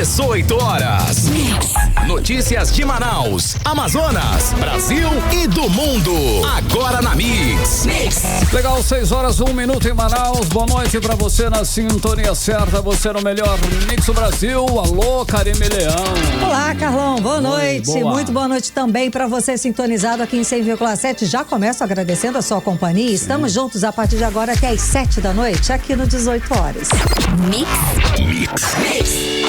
18 horas. Notícias de Manaus, Amazonas, Brasil e do mundo. Agora na Mix. Legal, 6 horas, 1 minuto em Manaus. Boa noite pra você na sintonia certa. Você no melhor Mix do Brasil. Alô, Karime Leão. Olá, Carlão. Boa noite. Boa. Muito boa noite também pra você sintonizado aqui em 100,7. Já começo agradecendo a sua companhia. Estamos juntos a partir de agora até às 7 da noite, aqui no 18 horas.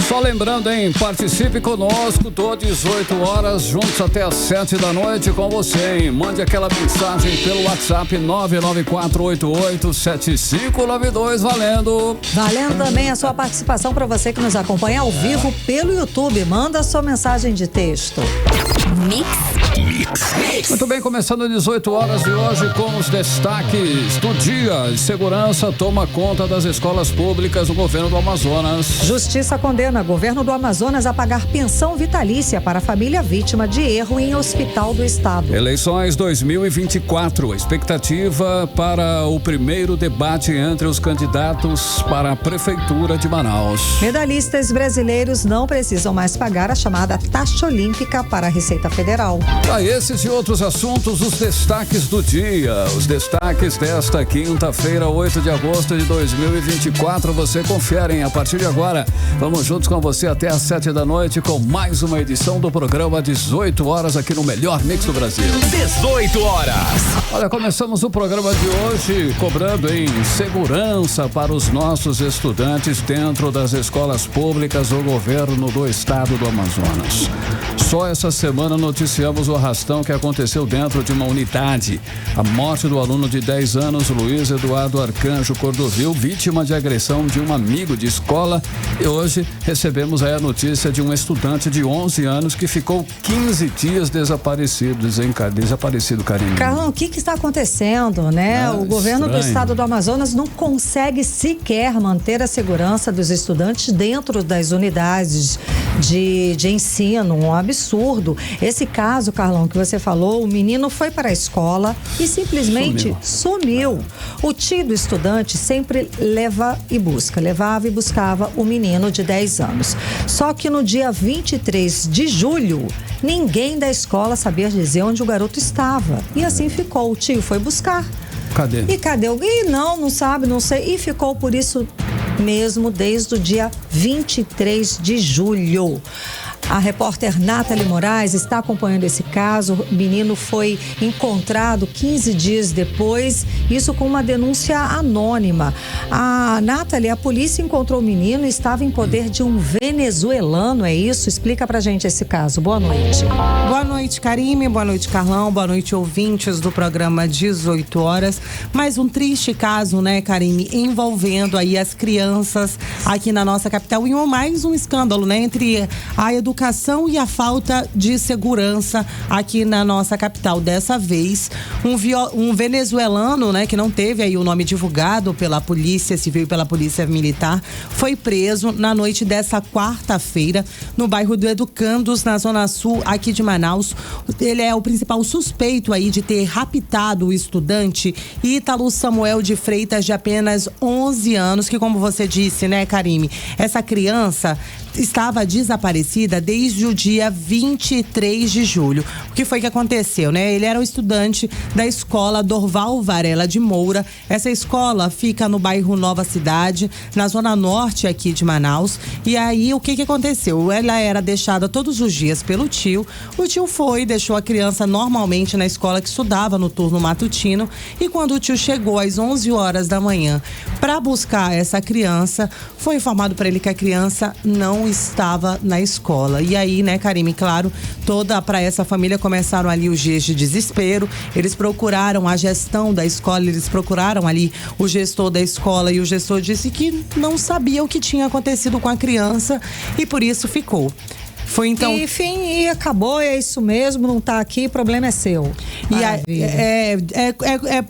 Só lembrando, hein? Participe conosco, tô 18 horas, juntos até às 7 da noite com você, hein? Mande aquela mensagem pelo WhatsApp 994887592, valendo. Valendo também a sua participação para você que nos acompanha ao vivo pelo YouTube. Manda a sua mensagem de texto. Muito bem, começando 18 horas de hoje com os destaques do dia. Segurança toma conta das escolas públicas do governo do Amazonas. Justiça condena governo do Amazonas a pagar pensão vitalícia para a família vítima de erro em hospital do estado. Eleições 2024. Expectativa para o primeiro debate entre os candidatos para a Prefeitura de Manaus. Medalhistas brasileiros não precisam mais pagar a chamada taxa olímpica para a Receita Federal. Para esses e outros assuntos, os destaques do dia. Os destaques desta quinta-feira, 8 de agosto de 2024. Você confere a partir de agora. Vamos juntos com você até às 7 da noite com mais uma edição do programa 18 horas aqui no melhor Mix do Brasil. 18 horas. Olha, começamos o programa de hoje cobrando em segurança para os nossos estudantes dentro das escolas públicas do governo do estado do Amazonas. Só essa semana noticiamos o arrastão que aconteceu dentro de uma unidade. A morte do aluno de 10 anos, Luiz Eduardo Arcanjo Cordovil, vítima de agressão de um amigo de escola. E hoje recebemos aí a notícia de um estudante de 11 anos que ficou 15 dias desaparecido, Karime. Carlão, o que está acontecendo, né? O governo do estado do Amazonas não consegue sequer manter a segurança dos estudantes dentro das unidades de ensino, um absurdo. Esse caso, Carlão, que você falou, o menino foi para a escola e simplesmente sumiu. O tio do estudante sempre levava e buscava o menino de 10 anos. Só que no dia 23 de julho, ninguém da escola sabia dizer onde o garoto estava. E assim ficou. O tio foi buscar. Cadê? E não sabe, não sei. E ficou por isso mesmo desde o dia 23 de julho. A repórter Nathalie Moraes está acompanhando esse caso. O menino foi encontrado 15 dias depois, isso com uma denúncia anônima. A Nathalie, a polícia encontrou o menino e estava em poder de um venezuelano, é isso? Explica pra gente esse caso. Boa noite. Boa noite, Karime. Boa noite, Carlão. Boa noite, ouvintes do programa 18 horas. Mais um triste caso, né, Karime, envolvendo aí as crianças aqui na nossa capital e mais um escândalo, né, entre a educação e a falta de segurança aqui na nossa capital. Dessa vez, um venezuelano, né, que não teve aí o nome divulgado pela Polícia Civil e pela Polícia Militar, foi preso na noite dessa quarta-feira no bairro do Educandos, na Zona Sul, aqui de Manaus. Ele é o principal suspeito aí de ter raptado o estudante Ítalo Samuel de Freitas, de apenas 11 anos, que, como você disse, né, Karime, essa criança estava desaparecida desde o dia 23 de julho. O que foi que aconteceu, né? Ele era um estudante da escola Dorval Varela de Moura. Essa escola fica no bairro Nova Cidade, na zona norte aqui de Manaus. E aí, o que aconteceu? Ela era deixada todos os dias pelo tio. O tio deixou a criança normalmente na escola, que estudava no turno matutino. E quando o tio chegou às 11 horas da manhã para buscar essa criança, foi informado para ele que a criança não estava na escola. E aí, né, Karime, claro, para essa família começaram ali os dias de desespero. Eles procuraram a gestão da escola, eles procuraram ali o gestor da escola e o gestor disse que não sabia o que tinha acontecido com a criança e por isso ficou. Foi então. Enfim, e acabou, é isso mesmo, não tá aqui, o problema é seu. E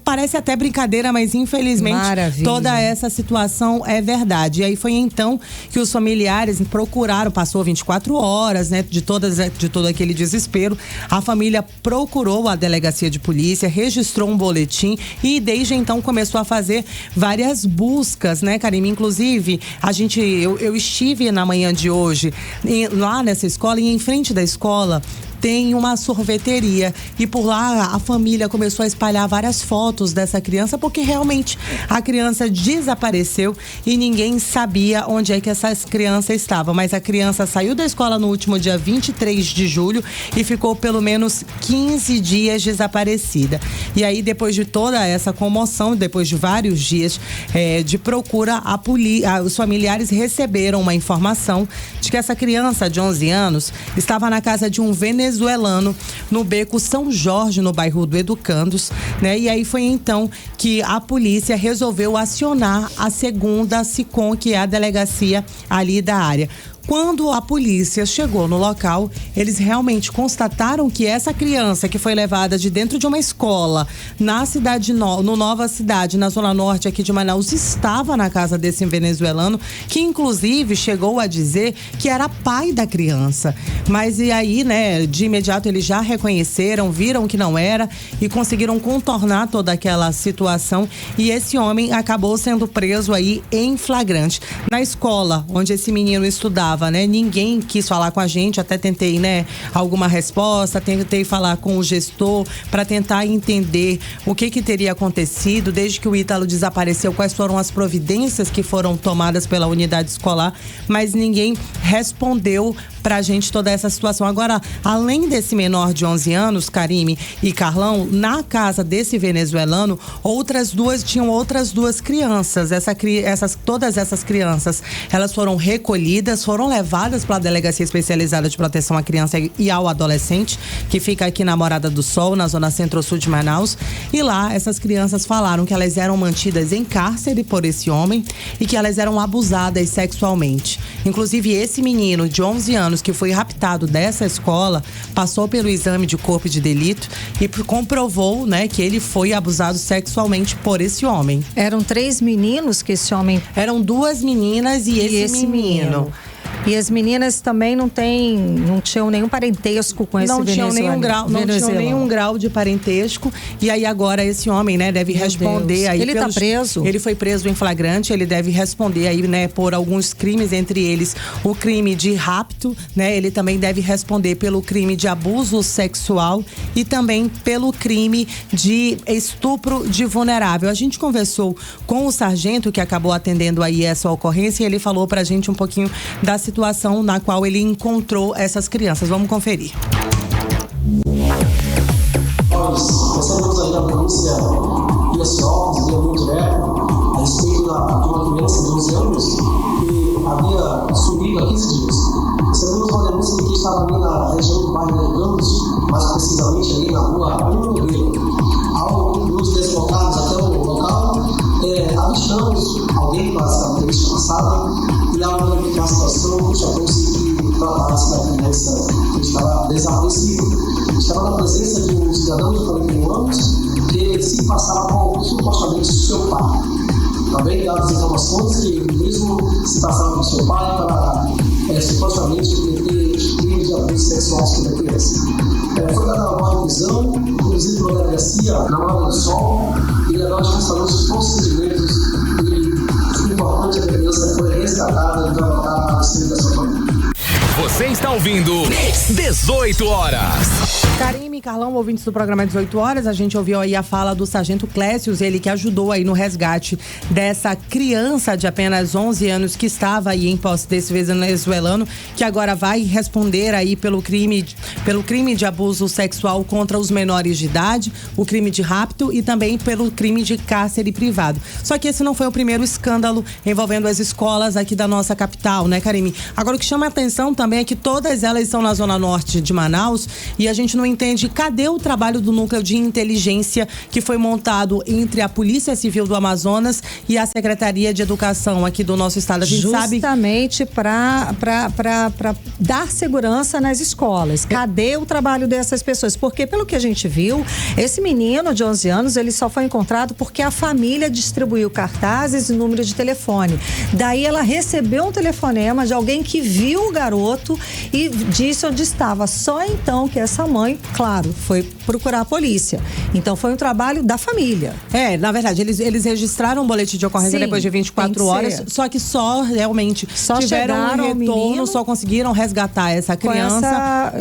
parece até brincadeira, mas infelizmente toda essa situação é verdade. E aí foi então que os familiares procuraram, passou 24 horas, né, de todo aquele desespero. A família procurou a delegacia de polícia, registrou um boletim e desde então começou a fazer várias buscas, né, Karime? Inclusive, eu estive na manhã de hoje lá nessa escola e em frente da escola tem uma sorveteria e por lá a família começou a espalhar várias fotos dessa criança porque realmente a criança desapareceu e ninguém sabia onde é que essa criança estava, mas a criança saiu da escola no último dia 23 de julho e ficou pelo menos 15 dias desaparecida. E aí depois de toda essa comoção, depois de vários dias de procura, os familiares receberam uma informação de que essa criança de 11 anos estava na casa de um venezuelano no beco São Jorge, no bairro do Educandos, né? E aí foi então que a polícia resolveu acionar a segunda SICOM, que é a delegacia ali da área. Quando a polícia chegou no local, eles realmente constataram que essa criança que foi levada de dentro de uma escola na cidade no Nova Cidade, na zona norte aqui de Manaus, estava na casa desse venezuelano, que inclusive chegou a dizer que era pai da criança. Mas e aí, né, de imediato eles já reconheceram, viram que não era e conseguiram contornar toda aquela situação e esse homem acabou sendo preso aí em flagrante. Na escola onde esse menino estudava, né? Ninguém quis falar com a gente, até tentei, né, alguma resposta, tentei falar com o gestor para tentar entender o que teria acontecido desde que o Ítalo desapareceu, quais foram as providências que foram tomadas pela unidade escolar, mas ninguém respondeu pra gente toda essa situação. Agora, além desse menor de 11 anos, Karime e Carlão, na casa desse venezuelano, tinham outras duas crianças. Todas essas crianças, elas foram recolhidas, foram levadas para a Delegacia Especializada de Proteção à Criança e ao Adolescente, que fica aqui na Morada do Sol, na zona centro-sul de Manaus. E lá, essas crianças falaram que elas eram mantidas em cárcere por esse homem e que elas eram abusadas sexualmente. Inclusive, esse menino de 11 anos que foi raptado dessa escola, passou pelo exame de corpo de delito e comprovou, né, que ele foi abusado sexualmente por esse homem. Eram 3 meninos que esse homem... Eram 2 meninas e esse menino. E as meninas também não tinham nenhum parentesco com esse venezuelano. Não tinham nenhum grau de parentesco. E aí agora esse homem, né, deve responder aí. Ele tá preso? Ele foi preso em flagrante, ele deve responder aí, né, por alguns crimes, entre eles o crime de rapto, né? Ele também deve responder pelo crime de abuso sexual e também pelo crime de estupro de vulnerável. A gente conversou com o sargento que acabou atendendo aí essa ocorrência e ele falou pra gente um pouquinho da situação na qual ele encontrou essas crianças. Vamos conferir. Nós recebemos aí da polícia via SIOPS, via muito direto, a respeito de uma criança de 11 anos que havia sumido há 15 dias. Recebemos uma denúncia de que estava ali na região do bairro de Campos, mais precisamente ali na rua Moreira. Ao nos deslocarmos até o local, avistamos alguém com essa característica passada e ao verificar a situação, chamou-se que tratasse da criança que estava desaparecida. Estava na presença de um cidadão de 41 anos que se passava com supostamente seu pai. Também dadas as informações que ele mesmo se passava com seu pai para supostamente cometer crimes de abuso sexual sobre a criança. Foi dada uma prisão, inclusive pela delegacia na Morada do Sol, e agora estamos fazendo os procedimentos e o importante é que a criança foi resgatada e vai voltar para o centro da sua família. Você está ouvindo 18 horas. Karime e Carlão, ouvintes do programa 18 horas, a gente ouviu aí a fala do sargento Clécius, ele que ajudou aí no resgate dessa criança de apenas 11 anos que estava aí em posse desse venezuelano, que agora vai responder aí pelo crime de abuso sexual contra os menores de idade, o crime de rapto e também pelo crime de cárcere privado. Só que esse não foi o primeiro escândalo envolvendo as escolas aqui da nossa capital, né, Karime? Agora o que chama a atenção também também é que todas elas estão na zona norte de Manaus e a gente não entende cadê o trabalho do núcleo de inteligência que foi montado entre a Polícia Civil do Amazonas e a Secretaria de Educação aqui do nosso estado. A gente justamente para dar segurança nas escolas. Cadê o trabalho dessas pessoas? Porque pelo que a gente viu, esse menino de 11 anos, ele só foi encontrado porque a família distribuiu cartazes e número de telefone. Daí ela recebeu um telefonema de alguém que viu o garoto e disse onde estava. Só então que essa mãe, claro, foi procurar a polícia. Então foi um trabalho da família. Na verdade, eles registraram um boletim de ocorrência depois de 24 horas, só que só realmente tiveram um retorno, só conseguiram resgatar essa criança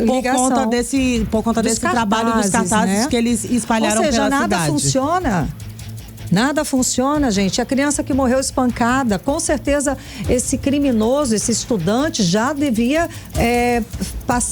por conta desse trabalho dos cartazes, né, que eles espalharam pela cidade. Nada funciona. Nada funciona, gente. A criança que morreu espancada, com certeza esse criminoso, esse estudante já devia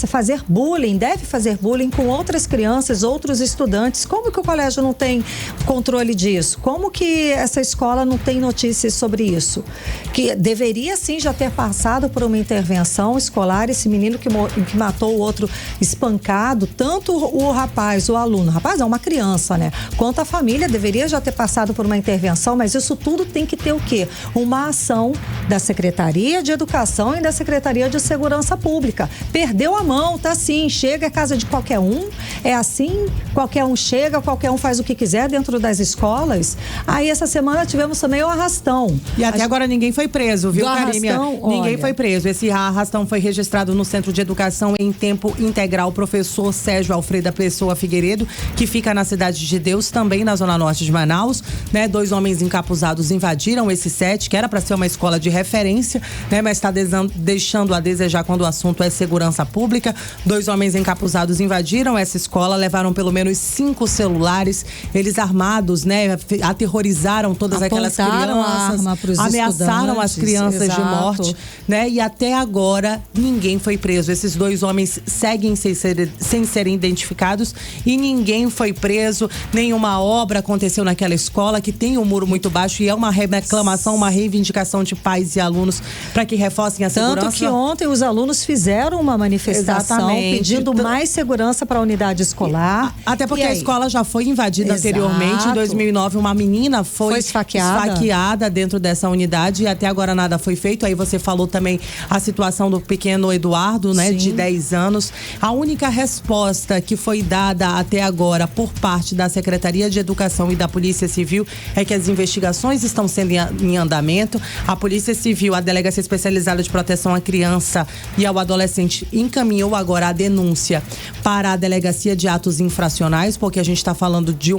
fazer bullying, deve fazer bullying com outras crianças, outros estudantes. Como que o colégio não tem controle disso? Como que essa escola não tem notícias sobre isso? Que deveria sim já ter passado por uma intervenção escolar, esse menino que matou o outro espancado, tanto o rapaz, o aluno, rapaz é uma criança, né? Quanto a família deveria já ter passado por uma intervenção, mas isso tudo tem que ter o quê? Uma ação da Secretaria de Educação e da Secretaria de Segurança Pública. Perdeu a mão, tá assim, chega à casa de qualquer um, é assim, qualquer um chega, qualquer um faz o que quiser dentro das escolas. Aí essa semana tivemos também o arrastão. E até agora ninguém foi preso, viu, Karime? Ninguém foi preso. Esse arrastão foi registrado no Centro de Educação em Tempo Integral Professor Sérgio Alfredo Pessoa Figueiredo, que fica na Cidade de Deus, também na zona norte de Manaus. Né, 2 homens encapuzados invadiram esse set, que era para ser uma escola de referência, né, mas está deixando a desejar quando o assunto é segurança pública. 2 homens encapuzados invadiram essa escola, levaram pelo menos 5 celulares. Eles armados, né, aterrorizaram todas aquelas crianças, ameaçaram as crianças de morte, né, e até agora ninguém foi preso. Esses 2 homens seguem sem serem identificados e ninguém foi preso. Nenhuma obra aconteceu naquela escola, que tem um muro muito baixo, e é uma reclamação, uma reivindicação de pais e alunos para que reforcem a segurança. Tanto que ontem os alunos fizeram uma manifestação pedindo mais segurança para a unidade escolar. Até porque a escola já foi invadida anteriormente. Em 2009, uma menina foi esfaqueada dentro dessa unidade e até agora nada foi feito. Aí você falou também a situação do pequeno Eduardo, né, de 10 anos. A única resposta que foi dada até agora por parte da Secretaria de Educação e da Polícia Civil é que as investigações estão sendo em andamento. A Polícia Civil, a Delegacia Especializada de Proteção à Criança e ao Adolescente, encaminhou agora a denúncia para a Delegacia de Atos Infracionais, porque a gente está falando de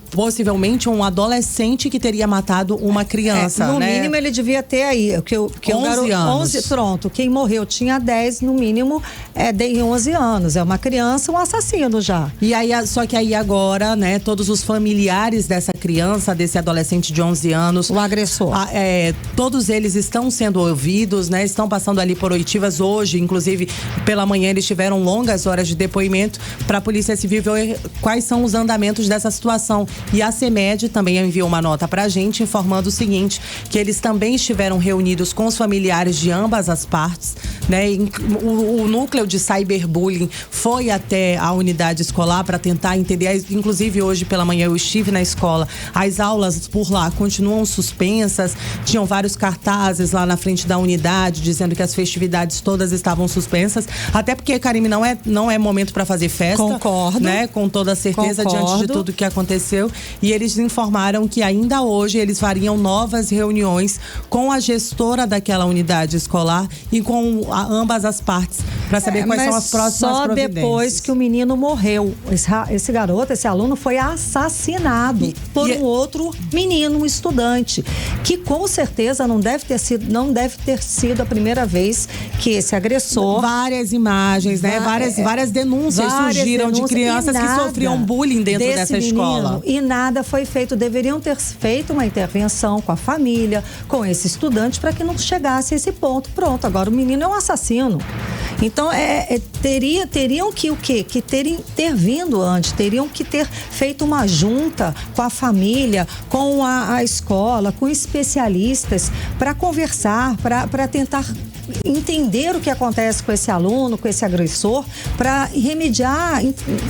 possivelmente um adolescente que teria matado uma criança. No mínimo ele devia ter aí, 11 anos. Pronto, quem morreu tinha 10, no mínimo de 11 anos. É uma criança, um assassino já. E aí, só que aí agora, né, todos os familiares dessa criança, desse adolescente de 11 anos, o agressor, todos eles estão sendo ouvidos, né? Estão passando ali por oitivas hoje, inclusive pela manhã eles tiveram longas horas de depoimento para a Polícia Civil ver quais são os andamentos dessa situação. E a CEMED também enviou uma nota pra gente informando o seguinte, que eles também estiveram reunidos com os familiares de ambas as partes, né? O núcleo de cyberbullying foi até a unidade escolar para tentar entender, inclusive hoje pela manhã eu estive na escola. As aulas por lá continuam suspensas, tinham vários cartazes lá na frente da unidade dizendo que as festividades todas estavam suspensas, até porque, Karime, não é momento para fazer festa. Concordo. Né? Com toda certeza, diante de tudo que aconteceu. E eles informaram que ainda hoje eles fariam novas reuniões com a gestora daquela unidade escolar e com ambas as partes para saber quais são as próximas providências. Só depois que o menino morreu. Esse garoto, esse aluno foi assassinado por um outro menino, um estudante, que com certeza não deve ter sido a primeira vez que esse agressor... Várias imagens, né? Várias denúncias surgiram de crianças que sofriam bullying dentro dessa escola. E nada foi feito. Deveriam ter feito uma intervenção com a família, com esse estudante, para que não chegasse a esse ponto. Pronto, agora o menino é um assassino. Então, teriam que o quê? Que ter vindo antes, teriam que ter feito uma junta com a família, com a escola, com especialistas, para conversar, para tentar entender o que acontece com esse aluno, com esse agressor, para remediar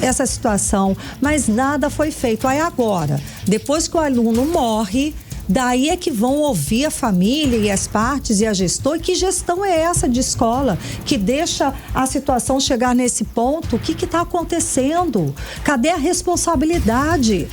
essa situação, mas nada foi feito. Aí agora, depois que o aluno morre, daí é que vão ouvir a família e as partes e a gestor. E que gestão é essa de escola que deixa a situação chegar nesse ponto? O que está acontecendo? Cadê a responsabilidade?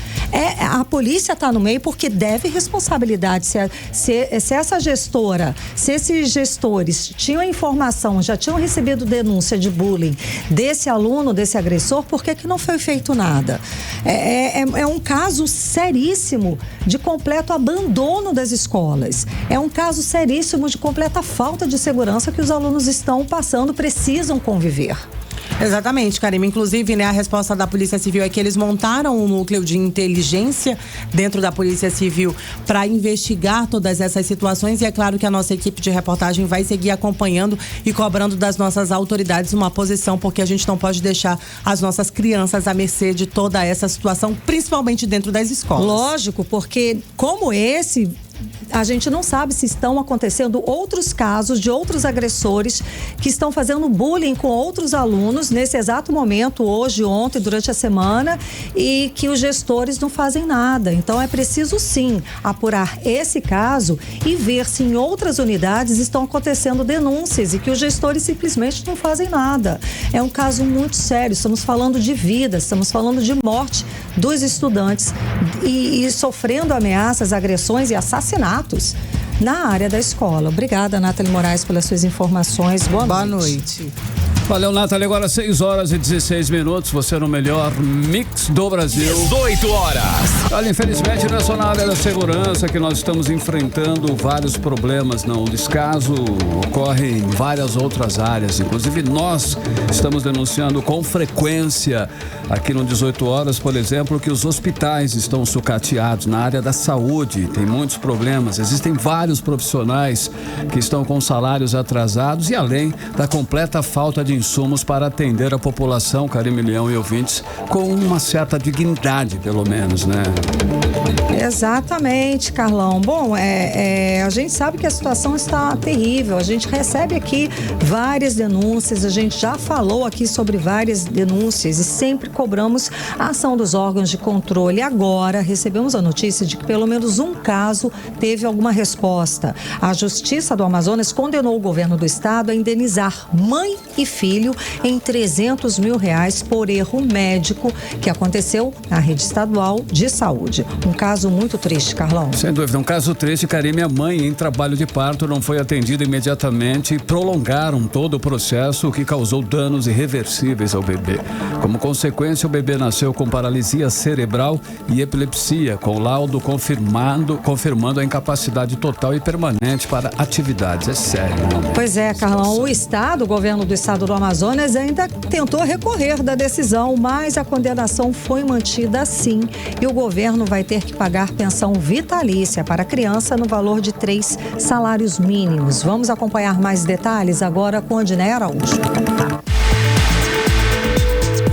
A polícia está no meio porque deve responsabilidade. Se essa gestora, se esses gestores tinham informação, já tinham recebido denúncia de bullying desse aluno, desse agressor, por que não foi feito nada? É um caso seríssimo de completo abandono das escolas. É um caso seríssimo de completa falta de segurança que os alunos estão passando, precisam conviver. Exatamente, Karime. Inclusive, né, a resposta da Polícia Civil é que eles montaram um núcleo de inteligência dentro da Polícia Civil para investigar todas essas situações, e é claro que a nossa equipe de reportagem vai seguir acompanhando e cobrando das nossas autoridades uma posição, porque a gente não pode deixar as nossas crianças à mercê de toda essa situação, principalmente dentro das escolas. Lógico, porque como esse, a gente não sabe se estão acontecendo outros casos de outros agressores que estão fazendo bullying com outros alunos nesse exato momento, hoje, ontem, durante a semana, e que os gestores não fazem nada. Então é preciso sim apurar esse caso e ver se em outras unidades estão acontecendo denúncias e que os gestores simplesmente não fazem nada. É um caso muito sério, estamos falando de vidas, estamos falando de morte dos estudantes e sofrendo ameaças, agressões e assassinatos na área da escola. Obrigada, Nathalie Moraes, pelas suas informações. Boa noite. Valeu, Nathalie. Agora 6h16. Você no melhor mix do Brasil. 18 horas. Olha, infelizmente, não é só na área da segurança que nós estamos enfrentando vários problemas, não. O descaso ocorre em várias outras áreas. Inclusive, nós estamos denunciando com frequência aqui no 18 horas, por exemplo, que os hospitais estão sucateados na área da saúde. Tem muitos problemas. Existem vários profissionais que estão com salários atrasados e além da completa falta de insumos para atender a população, Karime Leão e ouvintes, com uma certa dignidade, pelo menos, né? Exatamente, Carlão. Bom, a gente sabe que a situação está terrível. A gente recebe aqui várias denúncias, a gente já falou aqui sobre várias denúncias e sempre cobramos a ação dos órgãos de controle. Agora, recebemos a notícia de que pelo menos um caso teve alguma resposta. A Justiça do Amazonas condenou o governo do estado a indenizar mãe e filho em R$300 mil por erro médico que aconteceu na rede estadual de saúde. Um caso muito triste, Carlão. Sem dúvida, um caso triste, Karime. A mãe em trabalho de parto não foi atendida imediatamente e prolongaram todo o processo, o que causou danos irreversíveis ao bebê. Como consequência, o bebê nasceu com paralisia cerebral e epilepsia, com laudo confirmando a incapacidade total e permanente para atividades. É sério, não? Pois é, Carlão. O governo do estado do Amazonas ainda tentou recorrer da decisão, mas a condenação foi mantida assim e o governo vai ter que pagar pensão vitalícia para a criança no valor de 3 salários mínimos. Vamos acompanhar mais detalhes agora com a Diné Araújo.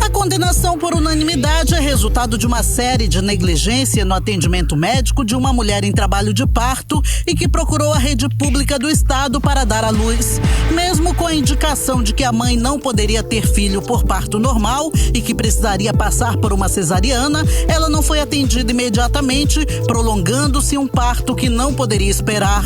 A condenação por unanimidade é resultado de uma série de negligência no atendimento médico de uma mulher em trabalho de parto e que procurou a rede pública do estado para dar à luz. Mesmo com a indicação de que a mãe não poderia ter filho por parto normal e que precisaria passar por uma cesariana, ela não foi atendida imediatamente, prolongando-se um parto que não poderia esperar.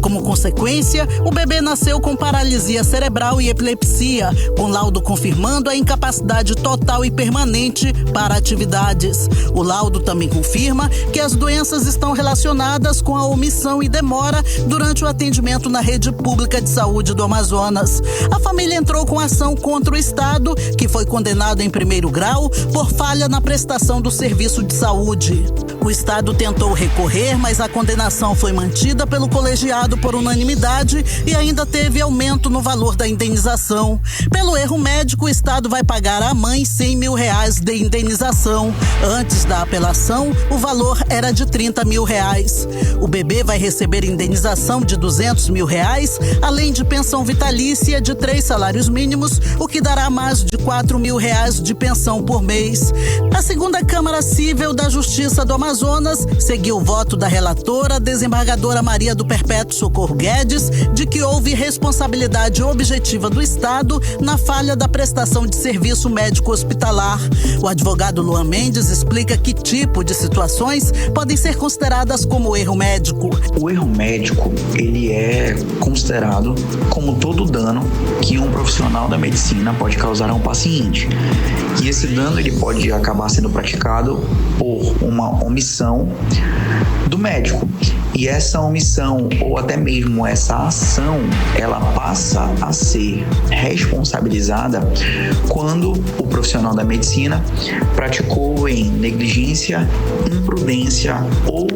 Como consequência, o bebê nasceu com paralisia cerebral e epilepsia, com laudo confirmando a incapacidade total e permanente para atividades. O laudo também confirma que as doenças estão relacionadas com a omissão e demora durante o atendimento na rede pública de saúde do Amazonas. A família entrou com ação contra o estado, que foi condenado em primeiro grau por falha na prestação do serviço de saúde. O estado tentou recorrer, mas a condenação foi mantida pelo colegiado por unanimidade e ainda teve aumento no valor da indenização. Pelo erro médico, o estado vai pagar à mãe R$100 mil de indenização. Antes da apelação, o valor era de R$30 mil. O bebê vai receber indenização de R$200 mil, além de pensão vitalícia de 3 salários mínimos, o que dará mais de R$4 mil de pensão por mês. A segunda Câmara Civil da Justiça do Amazonas Amazonas seguiu o voto da relatora, desembargadora Maria do Perpétuo Socorro Guedes, de que houve responsabilidade objetiva do Estado na falha da prestação de serviço médico hospitalar. O advogado Luan Mendes explica que tipo de situações podem ser consideradas como erro médico. O erro médico, ele é considerado como todo dano que um profissional da medicina pode causar a um paciente. E esse dano, ele pode acabar sendo praticado por uma omissão do médico. E essa omissão, ou até mesmo essa ação, ela passa a ser responsabilizada quando o profissional da medicina praticou em negligência, imprudência ou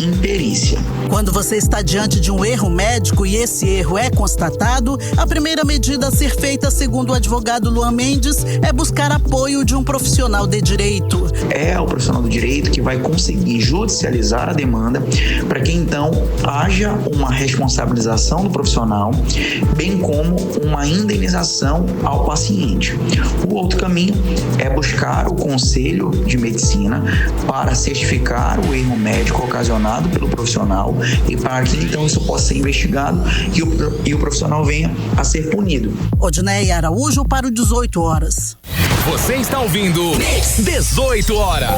imperícia. Quando você está diante de um erro médico e esse erro é constatado, a primeira medida a ser feita, segundo o advogado Luan Mendes, é buscar apoio de um profissional de direito. É o profissional do direito que vai conseguir judicializar a demanda para que então haja uma responsabilização do profissional, bem como uma indenização ao paciente. O outro caminho é buscar o conselho de medicina para certificar o erro médico ocasionado pelo profissional e para que então isso possa ser investigado e o profissional venha a ser punido. Odneia Araújo para o 18 horas. Você está ouvindo 18 horas.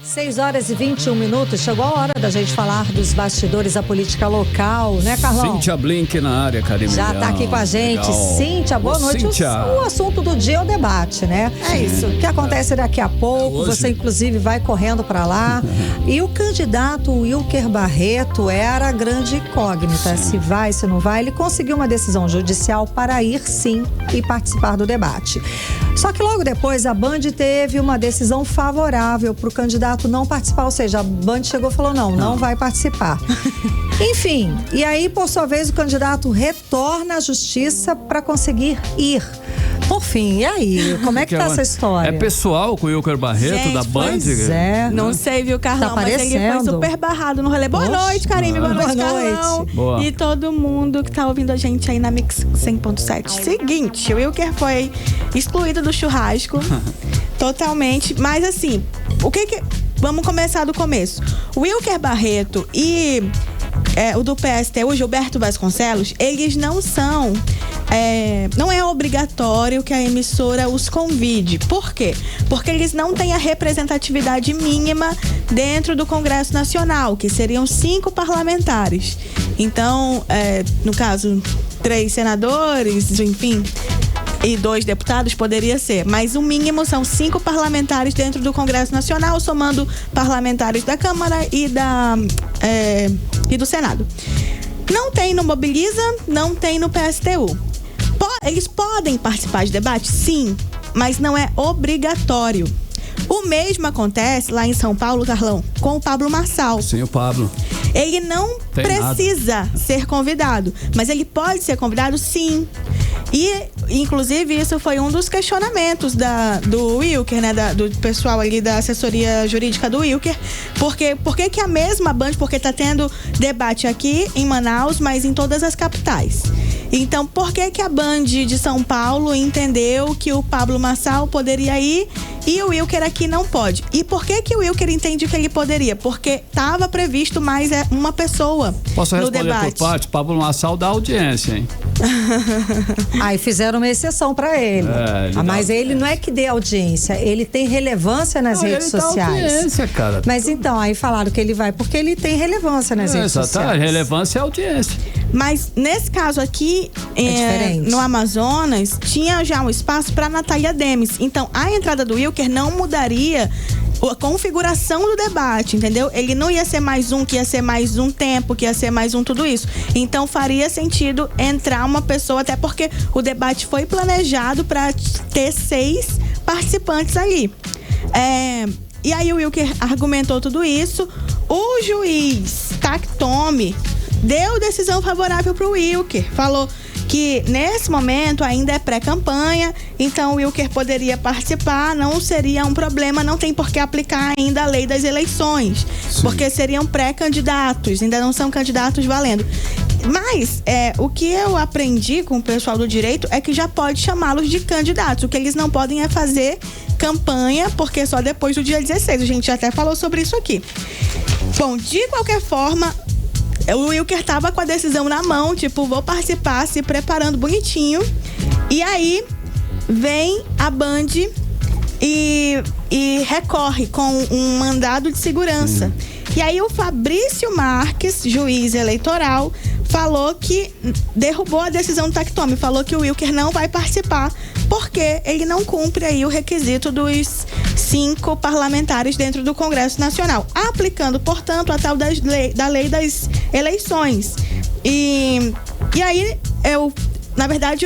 6 horas e 21 minutos. Chegou a hora da gente falar dos bastidores da política local, né, Carlão? Cíntia Blink na área, Karime. Já está aqui com a gente. Legal. Cíntia, boa noite. Cíntia. O assunto do dia é o debate, né? É isso. O que acontece daqui a pouco. Hoje. Você, inclusive, vai correndo para lá. E o candidato Wilker Barreto era a grande incógnita. Se vai, se não vai. Ele conseguiu uma decisão judicial para ir, sim, e participar do debate. Só que logo depois, a Band teve uma decisão favorável para o candidato não participar, ou seja, a Band chegou e falou não vai participar. Enfim, e aí, por sua vez, o candidato retorna à justiça para conseguir ir. Por fim, e aí? Como é que tá essa história? É pessoal com o Wilker Barreto, gente, da Band? Pois é. Não sei, viu, Carlão, Tá mas ele foi super barrado no rolê. Boa noite, Karime, boa noite, Carlão. Boa. E todo mundo que tá ouvindo a gente aí na Mix 100.7. Seguinte, o Wilker foi excluído do churrasco, totalmente, mas assim, vamos começar do começo. O Wilker Barreto e o do PSTU, Gilberto Vasconcelos, eles não são... não é obrigatório que a emissora os convide. Por quê? Porque eles não têm a representatividade mínima dentro do Congresso Nacional, que seriam 5 parlamentares. Então, no caso, 3 senadores, enfim, e 2 deputados poderia ser, mas o mínimo são 5 parlamentares dentro do Congresso Nacional, somando parlamentares da Câmara e do Senado. Não tem no Mobiliza, não tem no PSTU. Eles podem participar de debate? Sim, mas não é obrigatório. O mesmo acontece lá em São Paulo, Carlão, com o Pablo Marçal. Sim, o Pablo. Ele não precisa ser convidado, mas ele pode ser convidado, sim. E, inclusive, isso foi um dos questionamentos do Wilker, né? Do pessoal ali da assessoria jurídica do Wilker. Por que a mesma Band, porque tá tendo debate aqui em Manaus, mas em todas as capitais. Então, por que a Band de São Paulo entendeu que o Pablo Marçal poderia ir e o Wilker aqui não pode? E por que o Wilker entende que ele poderia? Porque estava previsto mais uma pessoa Posso no responder debate. por parte? Pablo Marçal dá audiência, hein? Aí fizeram uma exceção para ele. Mas ele não é que dê audiência, ele tem relevância nas redes sociais. Dá audiência, cara. Mas então, aí falaram que ele vai porque ele tem relevância nas redes sociais. Relevância é audiência. Mas nesse caso aqui, diferente. no Amazonas, tinha já um espaço para Natália Demes. Então, a entrada do Wilker não mudaria a configuração do debate, entendeu? Ele não ia ser mais um, que ia ser mais um tempo, que ia ser mais um tudo isso. Então, faria sentido entrar uma pessoa, até porque o debate foi planejado para ter 6 participantes ali. E aí o Wilker argumentou tudo isso. O juiz Taktomi deu decisão favorável para o Wilker. Falou que nesse momento ainda é pré-campanha, então o Wilker poderia participar, não seria um problema, não tem por que aplicar ainda a lei das eleições, porque seriam pré-candidatos, ainda não são candidatos valendo. Mas o que eu aprendi com o pessoal do direito é que já pode chamá-los de candidatos. O que eles não podem é fazer campanha, porque só depois do dia 16. A gente já até falou sobre isso aqui. Bom, de qualquer forma, o Wilker tava com a decisão na mão, tipo, vou participar, se preparando bonitinho. E aí vem a Band e recorre com um mandado de segurança. E aí o Fabrício Marques, juiz eleitoral, falou que derrubou a decisão do Tactome, falou que o Wilker não vai participar porque ele não cumpre aí o requisito dos 5 parlamentares dentro do Congresso Nacional, aplicando, portanto, a tal da lei das eleições. E aí na verdade,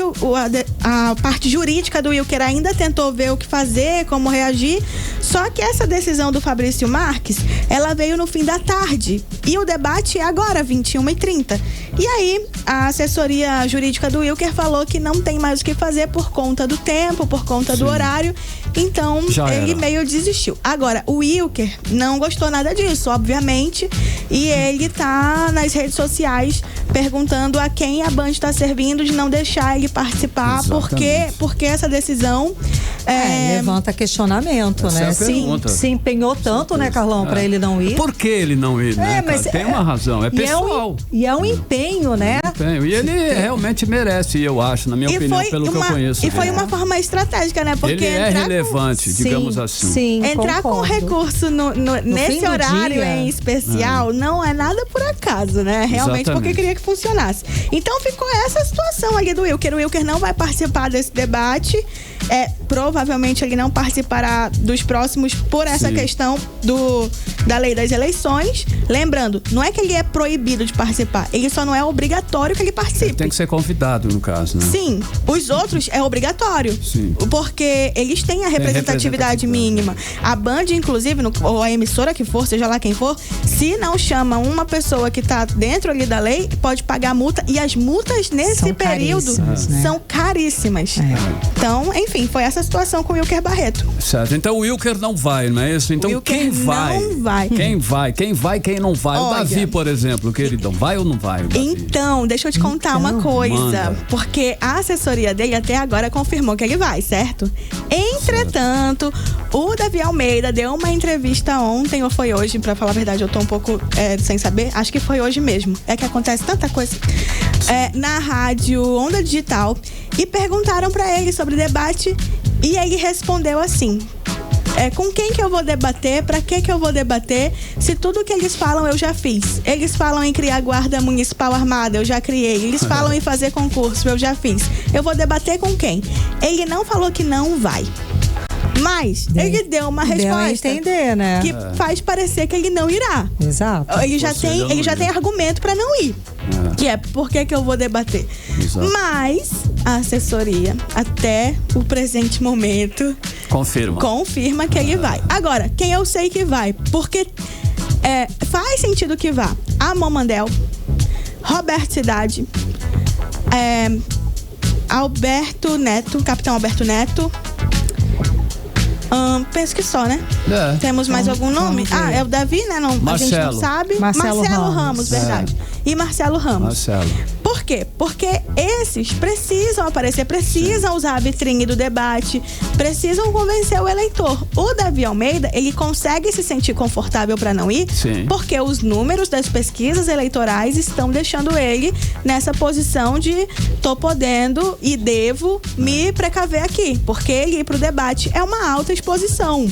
a parte jurídica do Wilker ainda tentou ver o que fazer, como reagir, só que essa decisão do Fabrício Marques, ela veio no fim da tarde, e o debate é agora, 21h30. E aí, a assessoria jurídica do Wilker falou que não tem mais o que fazer por conta do tempo, por conta do horário, então ele meio desistiu. Agora, o Wilker não gostou nada disso, obviamente, e ele tá nas redes sociais perguntando a quem a Band está servindo de não deixar ele participar, porque essa decisão levanta questionamento, né? Se empenhou tanto, né, Carlão, para ele não ir. Por que ele não ir, né? Mas tem uma razão, é pessoal. E é um empenho, né? E ele realmente merece, eu acho, na minha opinião, pelo que eu conheço. E foi uma forma estratégica, né? Porque ele é relevante, digamos assim. Sim, entrar com recurso nesse horário em especial não é nada por acaso, né? Realmente porque queria que funcionasse. Então ficou essa situação ali do Wilker. O Wilker não vai participar desse debate. Provavelmente ele não participará dos próximos por essa questão da lei das eleições. Lembrando, não é que ele é proibido de participar, ele só não é obrigatório que ele participe. Ele tem que ser convidado, no caso, né? Sim, os outros é obrigatório. Sim. Porque eles têm a representatividade mínima. A Band, inclusive, ou a emissora que for, seja lá quem for, se não chama uma pessoa que está dentro ali da lei, pode pagar multa, e as multas nesse período são caríssimas. Então, enfim, foi essa situação com o Wilker Barreto. Certo, então o Wilker não vai, não é isso? Então quem vai? Não vai. Quem vai? Quem não vai? Olha, o Davi, por exemplo, queridão, vai ou não vai? Então, deixa eu te contar uma coisa. Porque a assessoria dele até agora confirmou que ele vai, certo? Entretanto, o Davi Almeida deu uma entrevista ontem, ou foi hoje, pra falar a verdade, eu tô um pouco sem saber, acho que foi hoje mesmo. É que acontece tanta coisa. Na rádio Onda Digital, e perguntaram pra ele sobre debate, e ele respondeu assim: com quem que eu vou debater, pra que eu vou debater, se tudo que eles falam eu já fiz. Eles falam em criar guarda municipal armada, eu já criei. Eles falam em fazer concurso, eu já fiz. Eu vou debater com quem? Ele não falou que não vai, mas ele deu uma resposta a entender, né? Que faz parecer que ele não irá. Exato. Ele já tem argumento pra não ir. Que é por que eu vou debater. Exato. Mas a assessoria, até o presente momento, confirma que ele vai. Agora, quem eu sei que vai, porque faz sentido que vá: Amon Mandel, Roberto Cidade, Alberto Neto, Capitão Alberto Neto. Penso que só, né? Temos mais algum nome? É o Davi, né? A gente não sabe. Marcelo Ramos, verdade. E Marcelo Ramos. Por quê? Porque esses precisam aparecer, precisam usar a vitrine do debate, precisam convencer o eleitor. O Davi Almeida, ele consegue se sentir confortável para não ir, porque os números das pesquisas eleitorais estão deixando ele nessa posição de tô podendo e devo me precaver aqui, porque ele ir pro debate é uma alta exposição.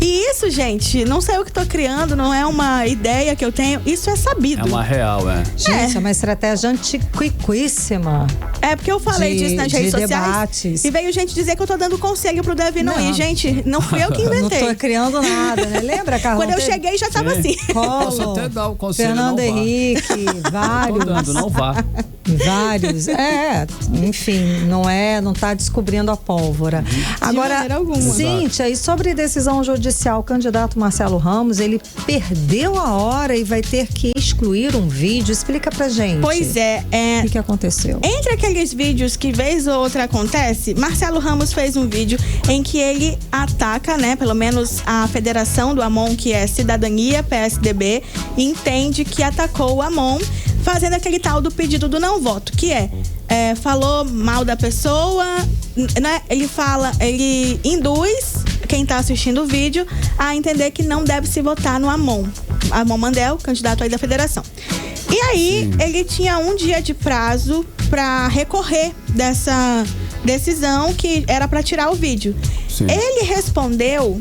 E isso, gente, não sei o que tô criando, não é uma ideia que eu tenho, isso é sabido. É uma real, Gente, é uma estratégia antiquíssima. É porque eu falei disso nas redes sociais. Debates. E veio gente dizer que eu tô dando conselho pro Davi não ir. Gente, não fui eu que inventei. Não tô criando nada, né? Lembra, Carlão? Quando eu cheguei já tava assim. Posso até dar o conselho, Fernando Henrique, vários. Tô dando, não vá. Vários. Enfim, não tá descobrindo a pólvora. Agora, Cíntia, e sobre decisão judicial, o candidato Marcelo Ramos, ele perdeu a hora e vai ter que excluir um vídeo. Explica pra gente. Pois o que aconteceu? Entre aqueles vídeos que vez ou outra acontece, Marcelo Ramos fez um vídeo em que ele ataca, né, pelo menos a federação do AMON, que é Cidadania, PSDB, entende que atacou o AMON fazendo aquele tal do pedido do não voto, que falou mal da pessoa, né? Ele induz quem está assistindo o vídeo a entender que não deve se votar no Amon Mandel, candidato aí da federação. E aí, ele tinha 1 dia de prazo para recorrer dessa decisão que era para tirar o vídeo. Sim. Ele respondeu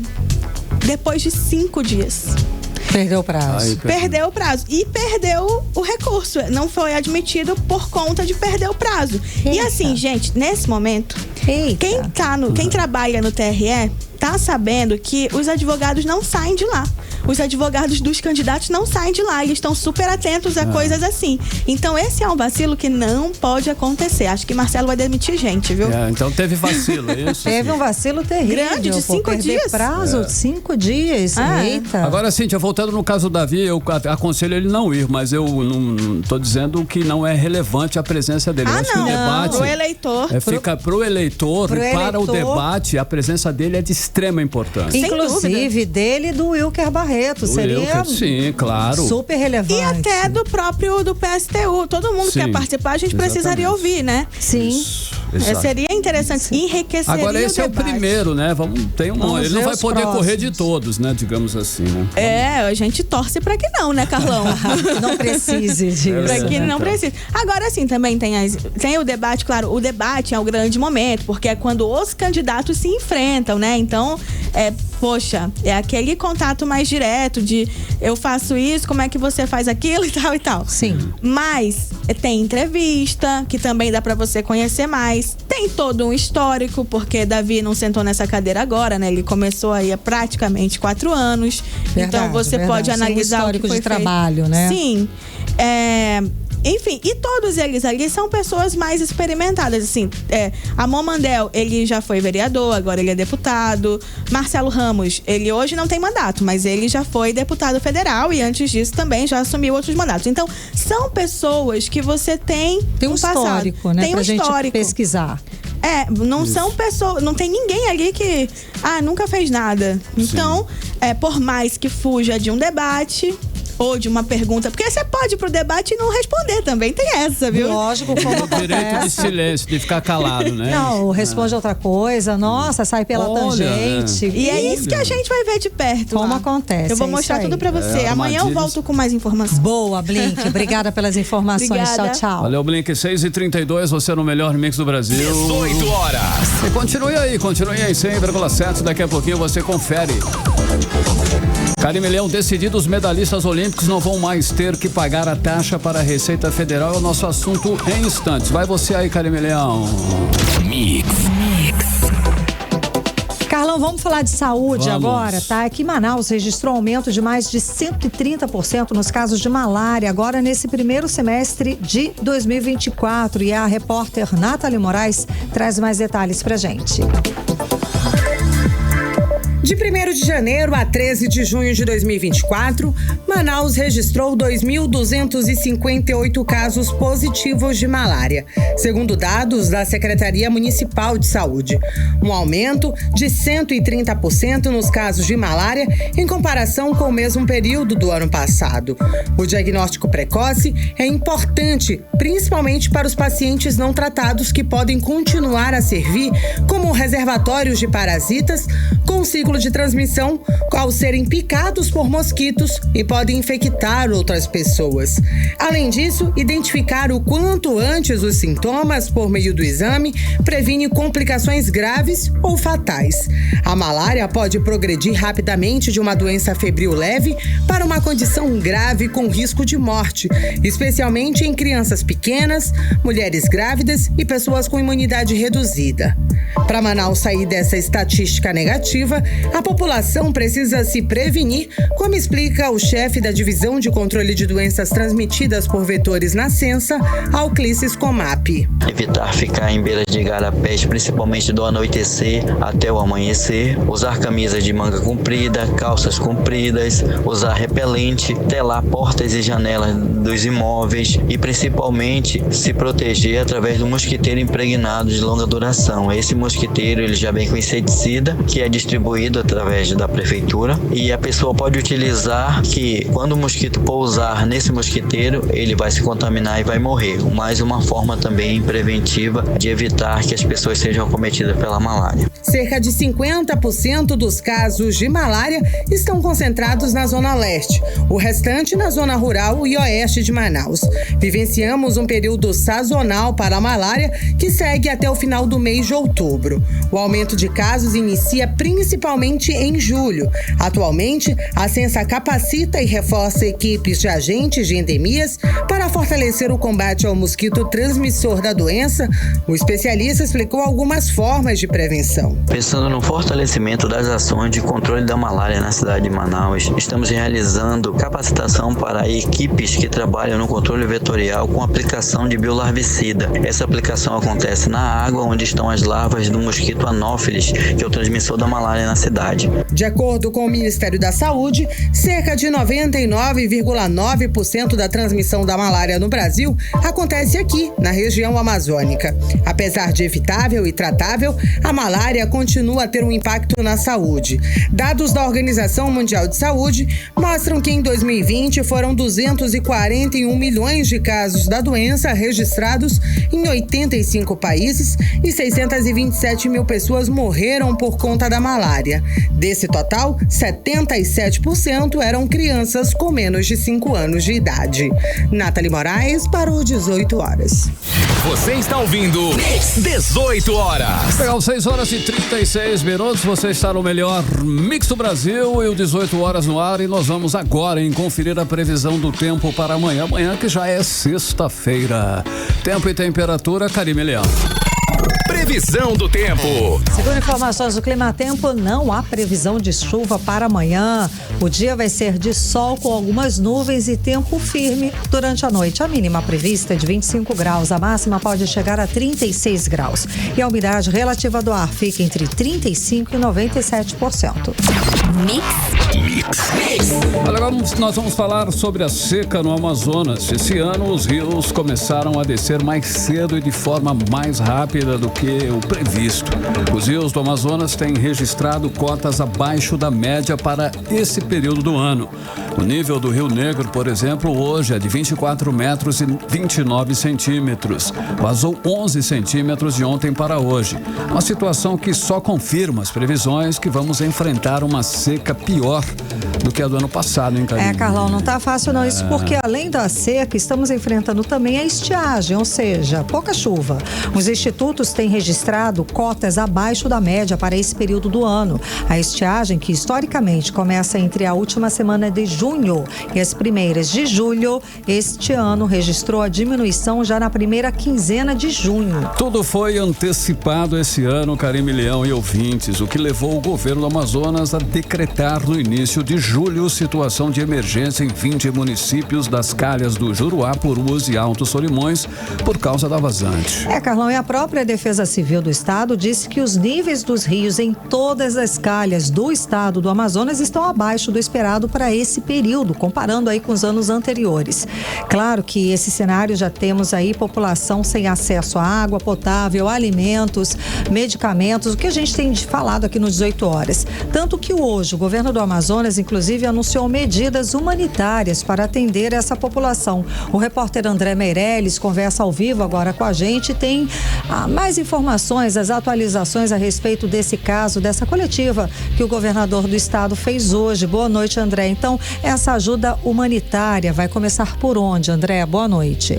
depois de 5 dias. Perdeu o prazo. Perdeu o prazo. E perdeu o recurso. Não foi admitido por conta de perder o prazo. Eita. E assim, gente, nesse momento, quem trabalha no TRE tá sabendo que os advogados não saem de lá. Os advogados dos candidatos não saem de lá. Eles estão super atentos a coisas assim. Então, esse é um vacilo que não pode acontecer. Acho que Marcelo vai demitir gente, viu? Então, teve vacilo, isso? Teve um vacilo terrível. Grande, de 5 dias. Prazo, 5 dias. Eita. Agora, Cíntia, voltando no caso do Davi, eu aconselho ele não ir, mas eu não tô dizendo que não é relevante a presença dele. Acho que o debate pro eleitor. Fica pro eleitor e para o debate, a presença dele é de extrema importância. Inclusive dele e do Wilker Barreto. Seria sim, claro. Super relevante. E até do próprio do PSTU. Todo mundo que quer participar, a gente precisaria ouvir, né? Sim. Seria interessante, enriqueceria. Agora, esse o é o primeiro, né? Ele não vai poder correr de todos, né? Digamos assim, né? A gente torce pra que não, né, Carlão? Não precise disso. Pra que não precise. Agora, assim, também tem o debate, claro, o debate é o grande momento, porque é quando os candidatos se enfrentam, né? Então, é aquele contato mais direto de eu faço isso, como é que você faz aquilo e tal e tal. Sim. Mas tem entrevista, que também dá pra você conhecer mais. Tem todo um histórico, porque Davi não sentou nessa cadeira agora, né? Ele começou aí há praticamente 4 anos. Então você pode analisar o histórico que foi de trabalho, né? Sim. Enfim, e todos eles ali são pessoas mais experimentadas, assim. Amon Mandel, ele já foi vereador, agora ele é deputado. Marcelo Ramos, ele hoje não tem mandato, mas ele já foi deputado federal e antes disso também já assumiu outros mandatos. Então, são pessoas que você tem um histórico, né? Tem pra gente pesquisar. Não são pessoas, não tem ninguém ali que nunca fez nada. Então, por mais que fuja de um debate ou de uma pergunta, porque você pode ir pro debate e não responder também, tem essa, viu? Lógico, como o direito de silêncio, de ficar calado, né? Não, responde outra coisa, nossa, sai pela tangente. E é isso que a gente vai ver de perto. Como acontece. Eu vou mostrar tudo pra você. Amanhã eu volto com mais informações. Boa, Blink. Obrigada pelas informações. Obrigada. Tchau, tchau. Valeu, Blink. 6h32, você no melhor mix do Brasil. 18 horas. E continue aí, 100,7. Daqui a pouquinho você confere. Carime Leão, decidido, os medalhistas olímpicos não vão mais ter que pagar a taxa para a Receita Federal. É o nosso assunto em instantes. Vai você aí, Carime Leão. Mix. Carlão, vamos falar de saúde agora, tá? Aqui Manaus registrou um aumento de mais de 130% nos casos de malária, agora nesse primeiro semestre de 2024. E a repórter Nathalie Moraes traz mais detalhes pra gente. De 1º de janeiro a 13 de junho de 2024, Manaus registrou 2.258 casos positivos de malária, segundo dados da Secretaria Municipal de Saúde. Um aumento de 130% nos casos de malária em comparação com o mesmo período do ano passado. O diagnóstico precoce é importante, principalmente para os pacientes não tratados que podem continuar a servir como reservatórios de parasitas com ciclo de transmissão ao serem picados por mosquitos e podem infectar outras pessoas. Além disso, identificar o quanto antes os sintomas por meio do exame previne complicações graves ou fatais. A malária pode progredir rapidamente de uma doença febril leve para uma condição grave com risco de morte, especialmente em crianças pequenas, mulheres grávidas e pessoas com imunidade reduzida. Para Manaus sair dessa estatística negativa, a população precisa se prevenir, como explica o chefe da Divisão de Controle de Doenças Transmitidas por Vetores na Sensa, Alclices Comap. Evitar ficar em beiras de igarapés, principalmente do anoitecer até o amanhecer. Usar camisas de manga comprida, calças compridas, usar repelente, telar portas e janelas dos imóveis e principalmente se proteger através do mosquiteiro impregnado de longa duração. Esse mosquiteiro ele já vem com inseticida, que é distribuído através da prefeitura, e a pessoa pode utilizar que quando o mosquito pousar nesse mosquiteiro, ele vai se contaminar e vai morrer. Mais uma forma também preventiva de evitar que as pessoas sejam acometidas pela malária. Cerca de 50% dos casos de malária estão concentrados na Zona Leste, o restante na Zona Rural e Oeste de Manaus. Vivenciamos um período sazonal para a malária que segue até o final do mês de outubro. O aumento de casos inicia principalmente em julho. Atualmente, a Censa capacita e reforça equipes de agentes de endemias para fortalecer o combate ao mosquito transmissor da doença. O especialista explicou algumas formas de prevenção. Pensando no fortalecimento das ações de controle da malária na cidade de Manaus, estamos realizando capacitação para equipes que trabalham no controle vetorial com aplicação de biolarvicida. Essa aplicação acontece na água onde estão as larvas do mosquito Anófeles, que é o transmissor da malária na cidade. De acordo com o Ministério da Saúde, cerca de 99,9% da transmissão da malária no Brasil acontece aqui, na região amazônica. Apesar de evitável e tratável, a malária continua a ter um impacto na saúde. Dados da Organização Mundial de Saúde mostram que em 2020 foram 241 milhões de casos da doença registrados em 85 países e 627 mil pessoas morreram por conta da malária. Desse total, 77% eram crianças com menos de 5 anos de idade. Nathalie Moraes para o 18 horas. Você está ouvindo 18 horas. Legal, 6 horas e 36 minutos. Você está no melhor Mix do Brasil e o 18 horas no ar. E nós vamos agora conferir a previsão do tempo para amanhã. Amanhã que já é sexta-feira. Tempo e temperatura, Karime Leão. Previsão do tempo. Segundo informações do Climatempo, não há previsão de chuva para amanhã. O dia vai ser de sol com algumas nuvens e tempo firme durante a noite. A mínima prevista é de 25 graus, a máxima pode chegar a 36 graus. E a umidade relativa do ar fica entre 35% e 97%. Mix. Agora nós vamos falar sobre a seca no Amazonas. Esse ano os rios começaram a descer mais cedo e de forma mais rápida do que o previsto. Os rios do Amazonas têm registrado cotas abaixo da média para esse período do ano. O nível do Rio Negro, por exemplo, hoje é de 24 metros e 29 centímetros. Vazou 11 centímetros de ontem para hoje. Uma situação que só confirma as previsões que vamos enfrentar uma seca pior do que a do ano passado, hein, Karine? Carlão, não tá fácil não. Isso porque além da seca, estamos enfrentando também a estiagem, ou seja, pouca chuva. Os institutos têm registrado cotas abaixo da média para esse período do ano. A estiagem, que historicamente começa entre a última semana de junho e as primeiras de julho, este ano registrou a diminuição já na primeira quinzena de junho. Tudo foi antecipado esse ano, Karime Leão e ouvintes, o que levou o governo do Amazonas a decretar no início de julho situação de emergência em 20 municípios das calhas do Juruá, Purus e Alto Solimões por causa da vazante. Carlão, e a própria Defesa Civil do Estado disse que os níveis dos rios em todas as calhas do estado do Amazonas estão abaixo do esperado para esse período, comparando aí com os anos anteriores. Claro que esse cenário já temos aí população sem acesso à água potável, alimentos, medicamentos, o que a gente tem falado aqui no 18 horas. Tanto que hoje o governo do Amazonas, inclusive, anunciou medidas humanitárias para atender essa população. O repórter André Meirelles conversa ao vivo agora com a gente, tem mais informações, as atualizações a respeito desse caso, dessa coletiva que o governador do estado fez hoje. Boa noite, André. Então, essa ajuda humanitária vai começar por onde, André? Boa noite.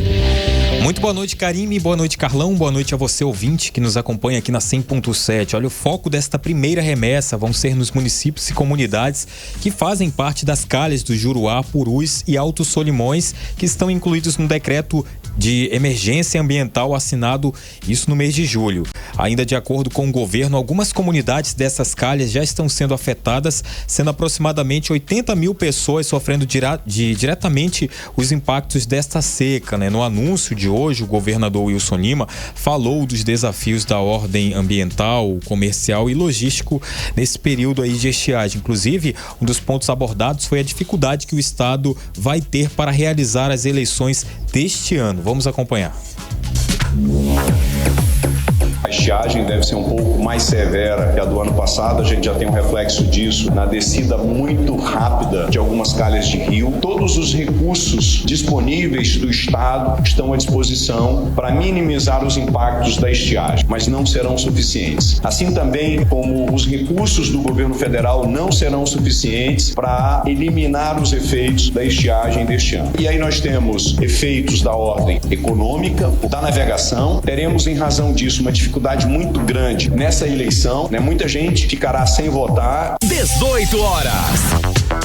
Muito boa noite, Karime, boa noite, Carlão, boa noite a você, ouvinte, que nos acompanha aqui na 100.7. Olha, o foco desta primeira remessa vão ser nos municípios e comunidades que fazem parte das calhas do Juruá, Purus e Alto Solimões, que estão incluídos no decreto de emergência ambiental assinado isso no mês de julho. Ainda de acordo com o governo, algumas comunidades dessas calhas já estão sendo afetadas, sendo aproximadamente 80 mil pessoas sofrendo diretamente os impactos desta seca, né? No anúncio de hoje, o governador Wilson Lima falou dos desafios da ordem ambiental, comercial e logístico nesse período aí de estiagem. Inclusive, um dos pontos abordados foi a dificuldade que o estado vai ter para realizar as eleições deste ano. Vamos acompanhar. estiagem deve ser um pouco mais severa que a do ano passado. A gente já tem um reflexo disso na descida muito rápida de algumas calhas de rio. Todos os recursos disponíveis do Estado estão à disposição para minimizar os impactos da estiagem, mas não serão suficientes. Assim também como os recursos do governo federal não serão suficientes para eliminar os efeitos da estiagem deste ano. E aí nós temos efeitos da ordem econômica, da navegação. Teremos, em razão disso, uma dificuldade muito grande nessa eleição, né? Muita gente ficará sem votar. 18 horas.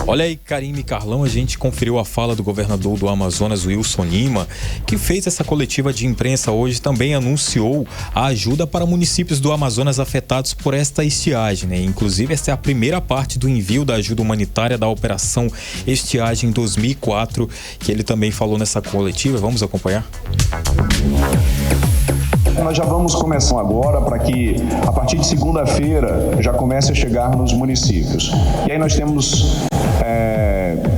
Olha aí, Karime e Carlão, a gente conferiu a fala do governador do Amazonas, Wilson Lima, que fez essa coletiva de imprensa hoje, também anunciou a ajuda para municípios do Amazonas afetados por esta estiagem, né? Inclusive, essa é a primeira parte do envio da ajuda humanitária da Operação Estiagem 2004, que ele também falou nessa coletiva. Vamos acompanhar? Nós já vamos começar agora para que, a partir de segunda-feira, já comece a chegar nos municípios. E aí nós temos,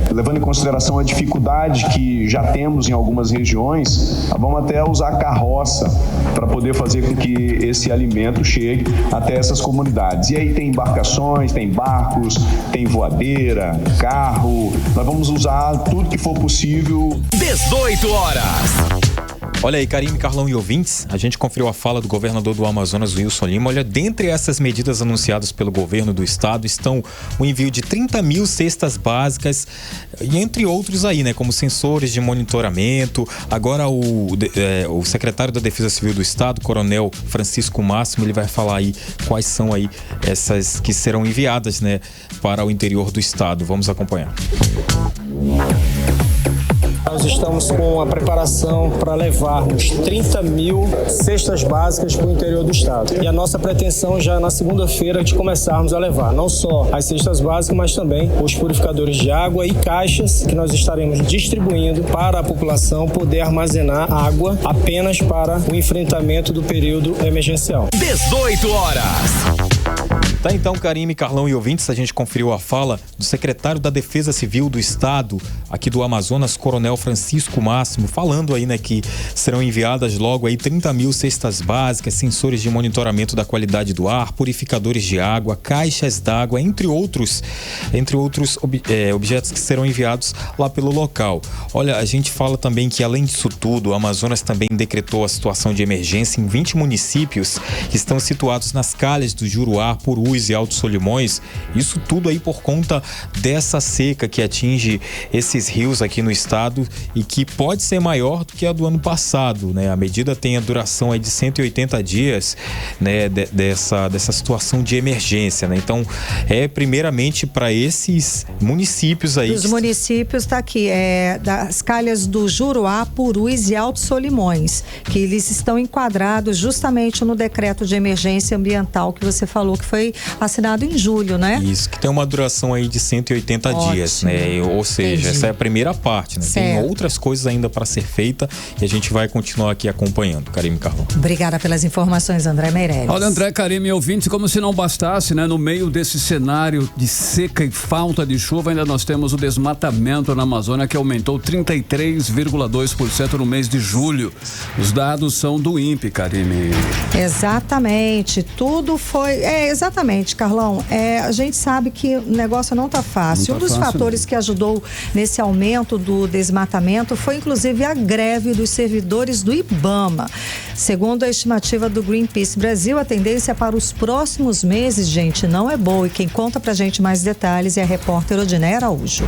levando em consideração a dificuldade que já temos em algumas regiões, vamos até usar carroça para poder fazer com que esse alimento chegue até essas comunidades. E aí tem embarcações, tem barcos, tem voadeira, carro. Nós vamos usar tudo que for possível. 18 horas. Olha aí, Karime, Carlão e ouvintes, a gente conferiu a fala do governador do Amazonas, Wilson Lima. Olha, dentre essas medidas anunciadas pelo governo do estado estão o envio de 30 mil cestas básicas, e entre outros aí, né, como sensores de monitoramento. Agora o secretário da Defesa Civil do estado, Coronel Francisco Máximo, ele vai falar aí quais são aí essas que serão enviadas, né, para o interior do estado. Vamos acompanhar. Nós estamos com a preparação para levarmos 30 mil cestas básicas para o interior do estado. E a nossa pretensão já na segunda-feira de começarmos a levar não só as cestas básicas, mas também os purificadores de água e caixas que nós estaremos distribuindo para a população poder armazenar água apenas para o enfrentamento do período emergencial. 18 horas. Tá, então, Karime, Carlão e ouvintes, a gente conferiu a fala do secretário da Defesa Civil do Estado, aqui do Amazonas, Coronel Francisco Máximo, falando aí, né, que serão enviadas logo aí 30 mil cestas básicas, sensores de monitoramento da qualidade do ar, purificadores de água, caixas d'água, entre outros objetos que serão enviados lá pelo local. Olha, a gente fala também que, além disso tudo, o Amazonas também decretou a situação de emergência em 20 municípios que estão situados nas calhas do Juruá, Purus e Altos Solimões. Isso tudo aí por conta dessa seca que atinge esses rios aqui no estado e que pode ser maior do que a do ano passado, né? A medida tem a duração aí de 180 dias, né, dessa situação de emergência, né? Então, primeiramente para esses municípios aí. Os municípios tá aqui, das calhas do Juruá, Purus e Altos Solimões, que eles estão enquadrados justamente no decreto de emergência ambiental que você falou, que foi assinado em julho, né? Isso, que tem uma duração aí de 180 dias, né? Ou seja, entendi. Essa é a primeira parte, né? Certo. Tem outras coisas ainda para ser feita e a gente vai continuar aqui acompanhando. Karime, Carlão. Obrigada pelas informações, André Meirelles. Olha, André, Karime, ouvintes, como se não bastasse, né? No meio desse cenário de seca e falta de chuva, ainda nós temos o desmatamento na Amazônia, que aumentou 33,2% no mês de julho. Os dados são do INPE, Karime. Exatamente, tudo foi... Exatamente, Carlão. A gente sabe que o negócio não está fácil. Um dos fatores que ajudou nesse aumento do desmatamento foi, inclusive, a greve dos servidores do IBAMA. Segundo a estimativa do Greenpeace Brasil, a tendência para os próximos meses, gente, não é boa. E quem conta pra gente mais detalhes é a repórter Odiné Araújo.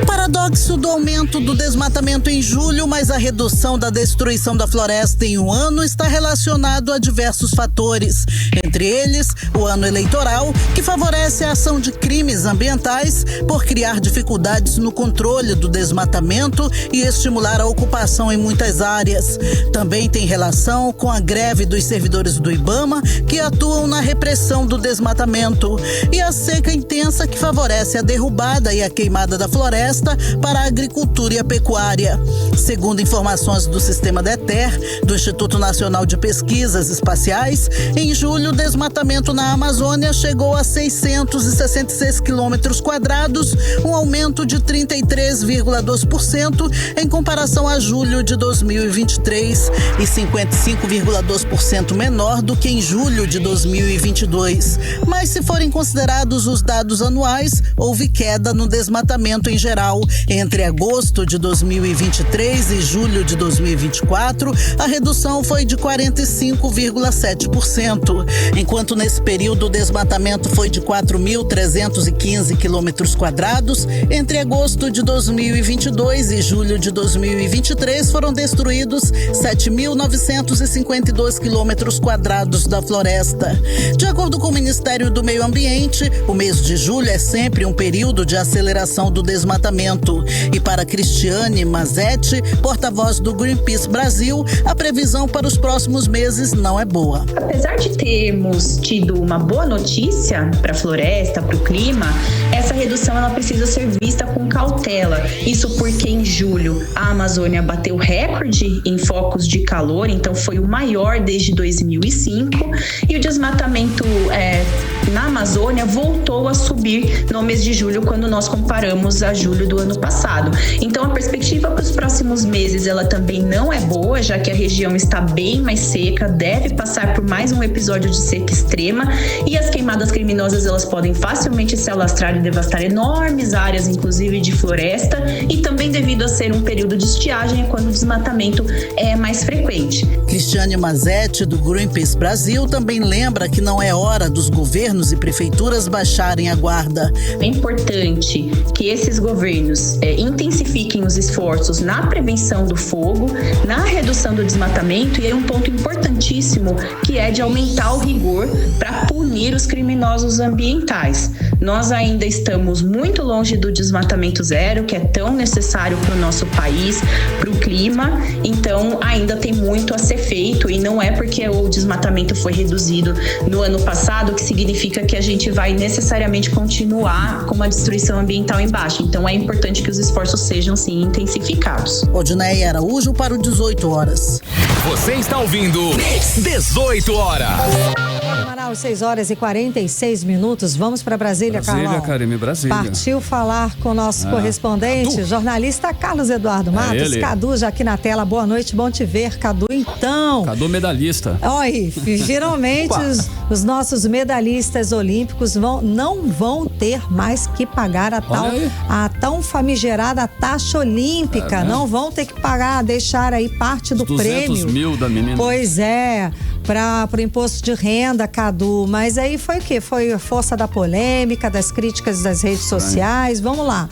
Paradoxo do aumento do desmatamento em julho, mas a redução da destruição da floresta em um ano está relacionado a diversos fatores. Entre eles, o ano eleitoral, que favorece a ação de crimes ambientais por criar dificuldades no controle do desmatamento e estimular a ocupação em muitas áreas. Também tem relação com a greve dos servidores do IBAMA, que atuam na repressão do desmatamento, e a seca intensa, que favorece a derrubada e a queimada da floresta para a agricultura e a pecuária. Segundo informações do Sistema DETER, do Instituto Nacional de Pesquisas Espaciais, em julho o desmatamento na Amazônia chegou a 666 quilômetros quadrados, um aumento de 33,2% em comparação a julho de 2023 e 55,2% menor do que em julho de 2022. Mas se forem considerados os dados anuais, houve queda no desmatamento em geral. Entre agosto de 2023 e julho de 2024, a redução foi de 45,7%, enquanto nesse período o desmatamento foi de 4.315 quilômetros quadrados. Entre agosto de 2022 e julho de 2023 foram destruídos 7.952 quilômetros quadrados da floresta. De acordo com o Ministério do Meio Ambiente, o mês de julho é sempre um período de aceleração do desmatamento. E para Cristiane Mazetti, porta-voz do Greenpeace Brasil, a previsão para os próximos meses não é boa. Apesar de termos tido uma boa notícia para a floresta, para o clima, essa redução ela precisa ser vista com cautela. Isso porque em julho a Amazônia bateu recorde em focos de calor, então foi o maior desde 2005, e o desmatamento na Amazônia voltou a subir no mês de julho quando nós comparamos a julho do ano passado. Então a perspectiva para os próximos meses ela também não é boa, já que a região está bem mais seca, deve passar por mais um episódio de seca extrema, e as queimadas criminosas elas podem facilmente se alastrar e devastar enormes áreas, inclusive de floresta, e também devido a ser um período de estiagem é quando o desmatamento é mais frequente. Cristiane Mazetti, do Greenpeace Brasil, também lembra que não é hora dos governos e prefeituras baixarem a guarda. É importante que esses governos intensifiquem os esforços na prevenção do fogo, na redução do desmatamento, e aí um ponto importantíssimo que é de aumentar o rigor para punir os criminosos ambientais. Nós ainda estamos muito longe do desmatamento zero, que é tão necessário para o nosso país, para o clima, então ainda tem muito a ser feito, e não é porque o desmatamento foi reduzido no ano passado que significa que a gente vai necessariamente continuar com uma destruição ambiental em baixa. Então é importante que os esforços sejam sim intensificados. Odneia Araújo para o 18 horas. Você está ouvindo 18 horas. Manaus, 6 horas e 46 minutos. Vamos para Brasília, Carlão. Brasília, Karime, Brasília. Partiu falar com o nosso correspondente, Cadu. Jornalista Carlos Eduardo Matos. Cadu já aqui na tela. Boa noite, bom te ver, Cadu. Então... Cadu medalhista. Oi, geralmente os nossos medalhistas olímpicos não vão ter mais que pagar a tão famigerada taxa olímpica. Não vão ter que pagar, deixar aí parte do 200 prêmio. mil da menina. Pois é, para o imposto de renda, Cadu. Mas aí foi o quê? Foi a força da polêmica, das críticas das redes sociais. Vamos lá.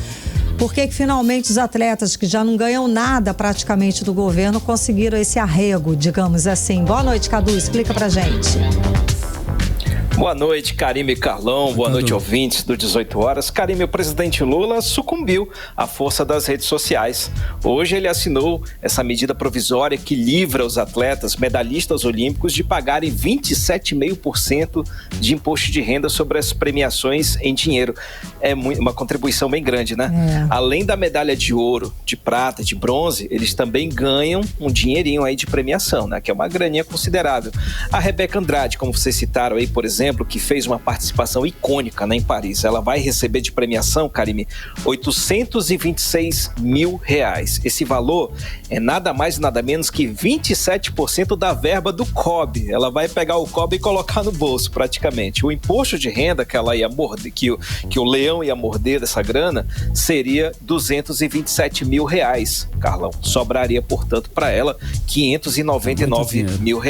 Por que finalmente os atletas que já não ganham nada praticamente do governo conseguiram esse arrego, digamos assim? Boa noite, Cadu. Explica pra gente. Boa noite, Karime e Carlão. Boa noite, ouvintes do 18 horas. Karime, o presidente Lula sucumbiu à força das redes sociais. Hoje ele assinou essa medida provisória que livra os atletas medalhistas olímpicos de pagarem 27,5% de imposto de renda sobre as premiações em dinheiro. É uma contribuição bem grande, né? Além da medalha de ouro, de prata, de bronze, eles também ganham um dinheirinho aí de premiação, né? Que é uma graninha considerável. A Rebeca Andrade, como vocês citaram aí, por exemplo, que fez uma participação icônica, né, em Paris. Ela vai receber de premiação, Karime, R$826 mil. Esse valor é nada mais e nada menos que 27% da verba do COB. Ela vai pegar o COB e colocar no bolso, praticamente. O imposto de renda que ela ia morder, que o leão ia morder dessa grana, seria R$227 mil, Carlão. Sobraria, portanto, para ela R$599 mil.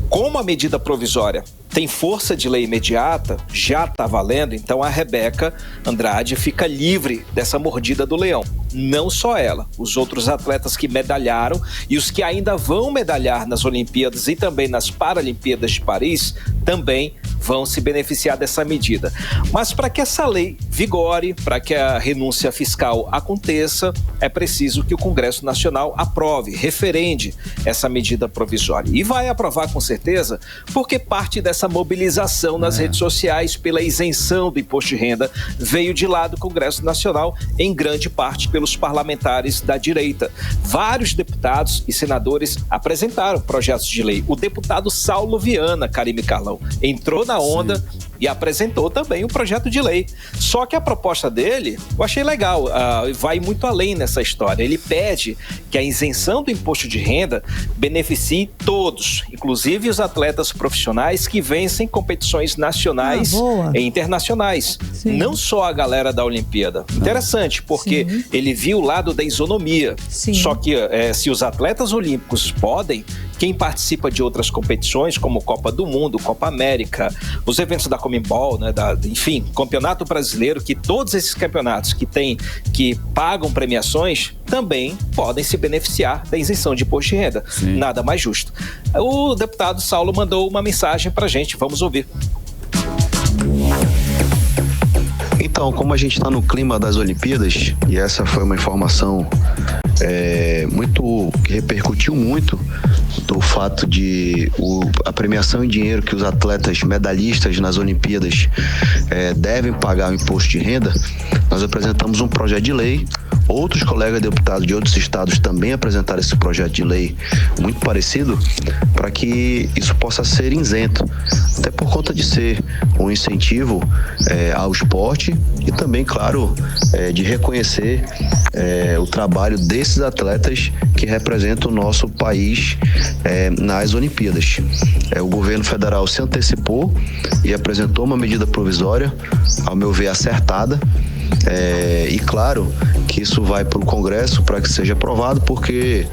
Como a medida provisória tem força de lei imediata, já está valendo, então a Rebeca Andrade fica livre dessa mordida do leão. Não só ela, os outros atletas que medalharam e os que ainda vão medalhar nas Olimpíadas e também nas Paralimpíadas de Paris também vão se beneficiar dessa medida. Mas para que essa lei vigore, para que a renúncia fiscal aconteça, é preciso que o Congresso Nacional aprove, referende essa medida provisória. E vai aprovar com certeza, porque parte dessa mobilização nas redes sociais pela isenção do imposto de renda veio de lá do Congresso Nacional, em grande parte pelos parlamentares da direita. Vários deputados e senadores apresentaram projetos de lei. O deputado Saulo Viana, Karime Carlão, entrou na onda e apresentou também um projeto de lei. Só que a proposta dele, eu achei legal, vai muito além nessa história. Ele pede que a isenção do imposto de renda beneficie todos, inclusive os atletas profissionais que vencem competições nacionais e internacionais. Sim. Não só a galera da Olimpíada. Interessante, porque ele viu o lado da isonomia. Sim. Só que se os atletas olímpicos podem, quem participa de outras competições, como Copa do Mundo, Copa América, os eventos da Conmebol, né, enfim, Campeonato Brasileiro, que todos esses campeonatos que pagam premiações também podem se beneficiar da isenção de imposto de renda. Sim. Nada mais justo. O deputado Saulo mandou uma mensagem pra gente, vamos ouvir. Então, como a gente está no clima das Olimpíadas, e essa foi uma informação que repercutiu muito, do fato de a premiação em dinheiro que os atletas medalhistas nas Olimpíadas devem pagar o imposto de renda, nós apresentamos um projeto de lei. Outros colegas deputados de outros estados também apresentaram esse projeto de lei muito parecido, para que isso possa ser isento, até por conta de ser um incentivo ao esporte e também, claro, de reconhecer o trabalho desses atletas que representam o nosso país nas Olimpíadas. O governo federal se antecipou e apresentou uma medida provisória, ao meu ver, acertada. E claro que isso vai para o Congresso para que seja aprovado, porque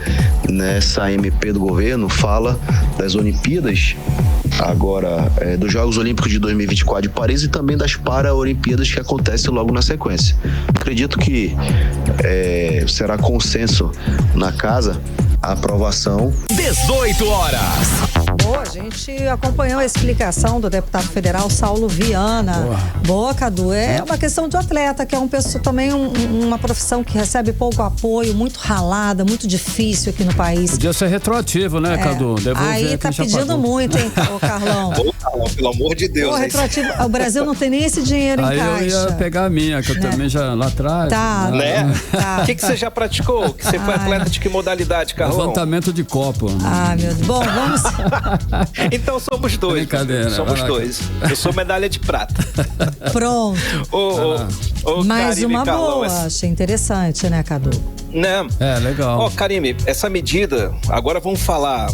nessa MP do governo fala das Olimpíadas agora, dos Jogos Olímpicos de 2024 de Paris e também das Paralimpíadas que acontecem logo na sequência. Acredito que será consenso na casa a aprovação. 18 horas. Boa, a gente acompanhou a explicação do deputado federal Saulo Viana. Boa, Cadu. É uma questão de atleta, que é também uma profissão que recebe pouco apoio, muito ralada, muito difícil aqui no país. Podia ser retroativo, né, Cadu? Aí tá pedindo muito, hein, Carlão? Ô, Carlão, pelo amor de Deus. Retroativo, o Brasil não tem nem esse dinheiro em caixa. Aí eu ia pegar a minha, que eu também já lá atrás. Tá. Né? O que você já praticou? Que você foi atleta de que modalidade, Carlão? Levantamento de copo. Meu Deus. Bom, vamos... Então somos dois. Brincadeira. Somos dois. Eu sou medalha de prata. Pronto. Mais Karime, uma Carlão, boa. Achei interessante, né, Cadu? Né? Legal. Karime, essa medida, agora vamos falar,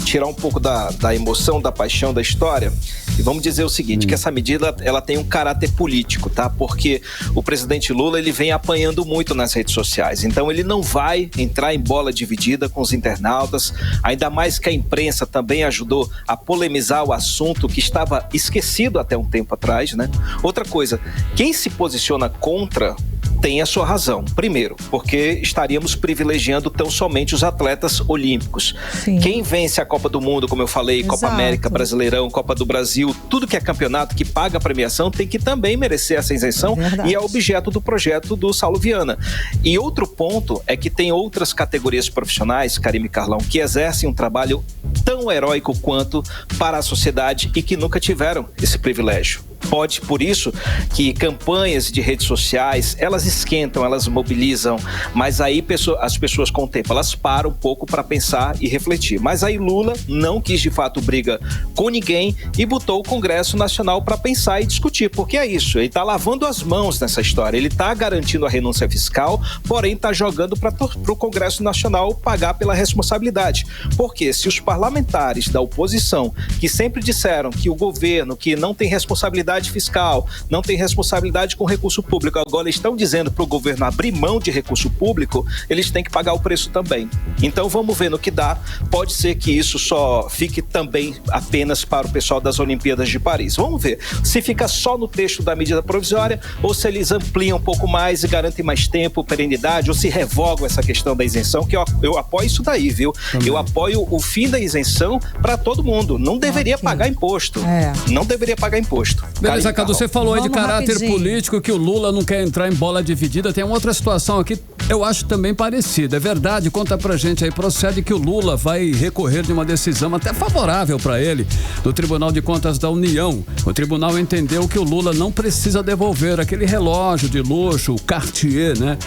tirar um pouco da emoção, da paixão da história, e vamos dizer o seguinte, que essa medida, ela tem um caráter político, tá? Porque o presidente Lula, ele vem apanhando muito nas redes sociais, então ele não vai entrar em bola dividida com os internautas, ainda mais que a imprensa também ajudou a polemizar o assunto que estava esquecido até um tempo atrás, né? Outra coisa, quem se posiciona contra tem a sua razão. Primeiro, porque estaríamos privilegiando tão somente os atletas olímpicos. Sim. Quem vence a Copa do Mundo, como eu falei, Copa América, Brasileirão, Copa do Brasil, tudo que é campeonato que paga a premiação tem que também merecer essa isenção, e é objeto do projeto do Saulo Viana. E outro ponto é que tem outras categorias profissionais, Karime Carlão, que exercem um trabalho tão heróico quanto para a sociedade e que nunca tiveram esse privilégio. Pode, por isso, que campanhas de redes sociais, elas esquentam, elas mobilizam, mas aí as pessoas com o tempo, elas param um pouco para pensar e refletir. Mas aí Lula não quis de fato briga com ninguém e botou o Congresso Nacional para pensar e discutir, porque é isso, ele está lavando as mãos nessa história, ele está garantindo a renúncia fiscal, porém está jogando para o Congresso Nacional pagar pela responsabilidade. Porque se os parlamentares da oposição, que sempre disseram que o governo, que não tem responsabilidade responsabilidade fiscal, não tem responsabilidade com recurso público. Agora estão dizendo para o governo abrir mão de recurso público, eles têm que pagar o preço também. Então vamos ver no que dá. Pode ser que isso só fique também apenas para o pessoal das Olimpíadas de Paris. Vamos ver se fica só no texto da medida provisória ou se eles ampliam um pouco mais e garantem mais tempo, perenidade, ou se revogam essa questão da isenção, que eu apoio isso daí, viu? Também. Eu apoio o fim da isenção para todo mundo. Não deveria pagar imposto. Não deveria pagar imposto. Beleza, Cadu, você falou aí de caráter político, que o Lula não quer entrar em bola dividida. Tem outra situação aqui, eu acho também parecida. É verdade? Conta pra gente aí. Procede que o Lula vai recorrer de uma decisão até favorável para ele do Tribunal de Contas da União. O tribunal entendeu que o Lula não precisa devolver aquele relógio de luxo, o Cartier, né?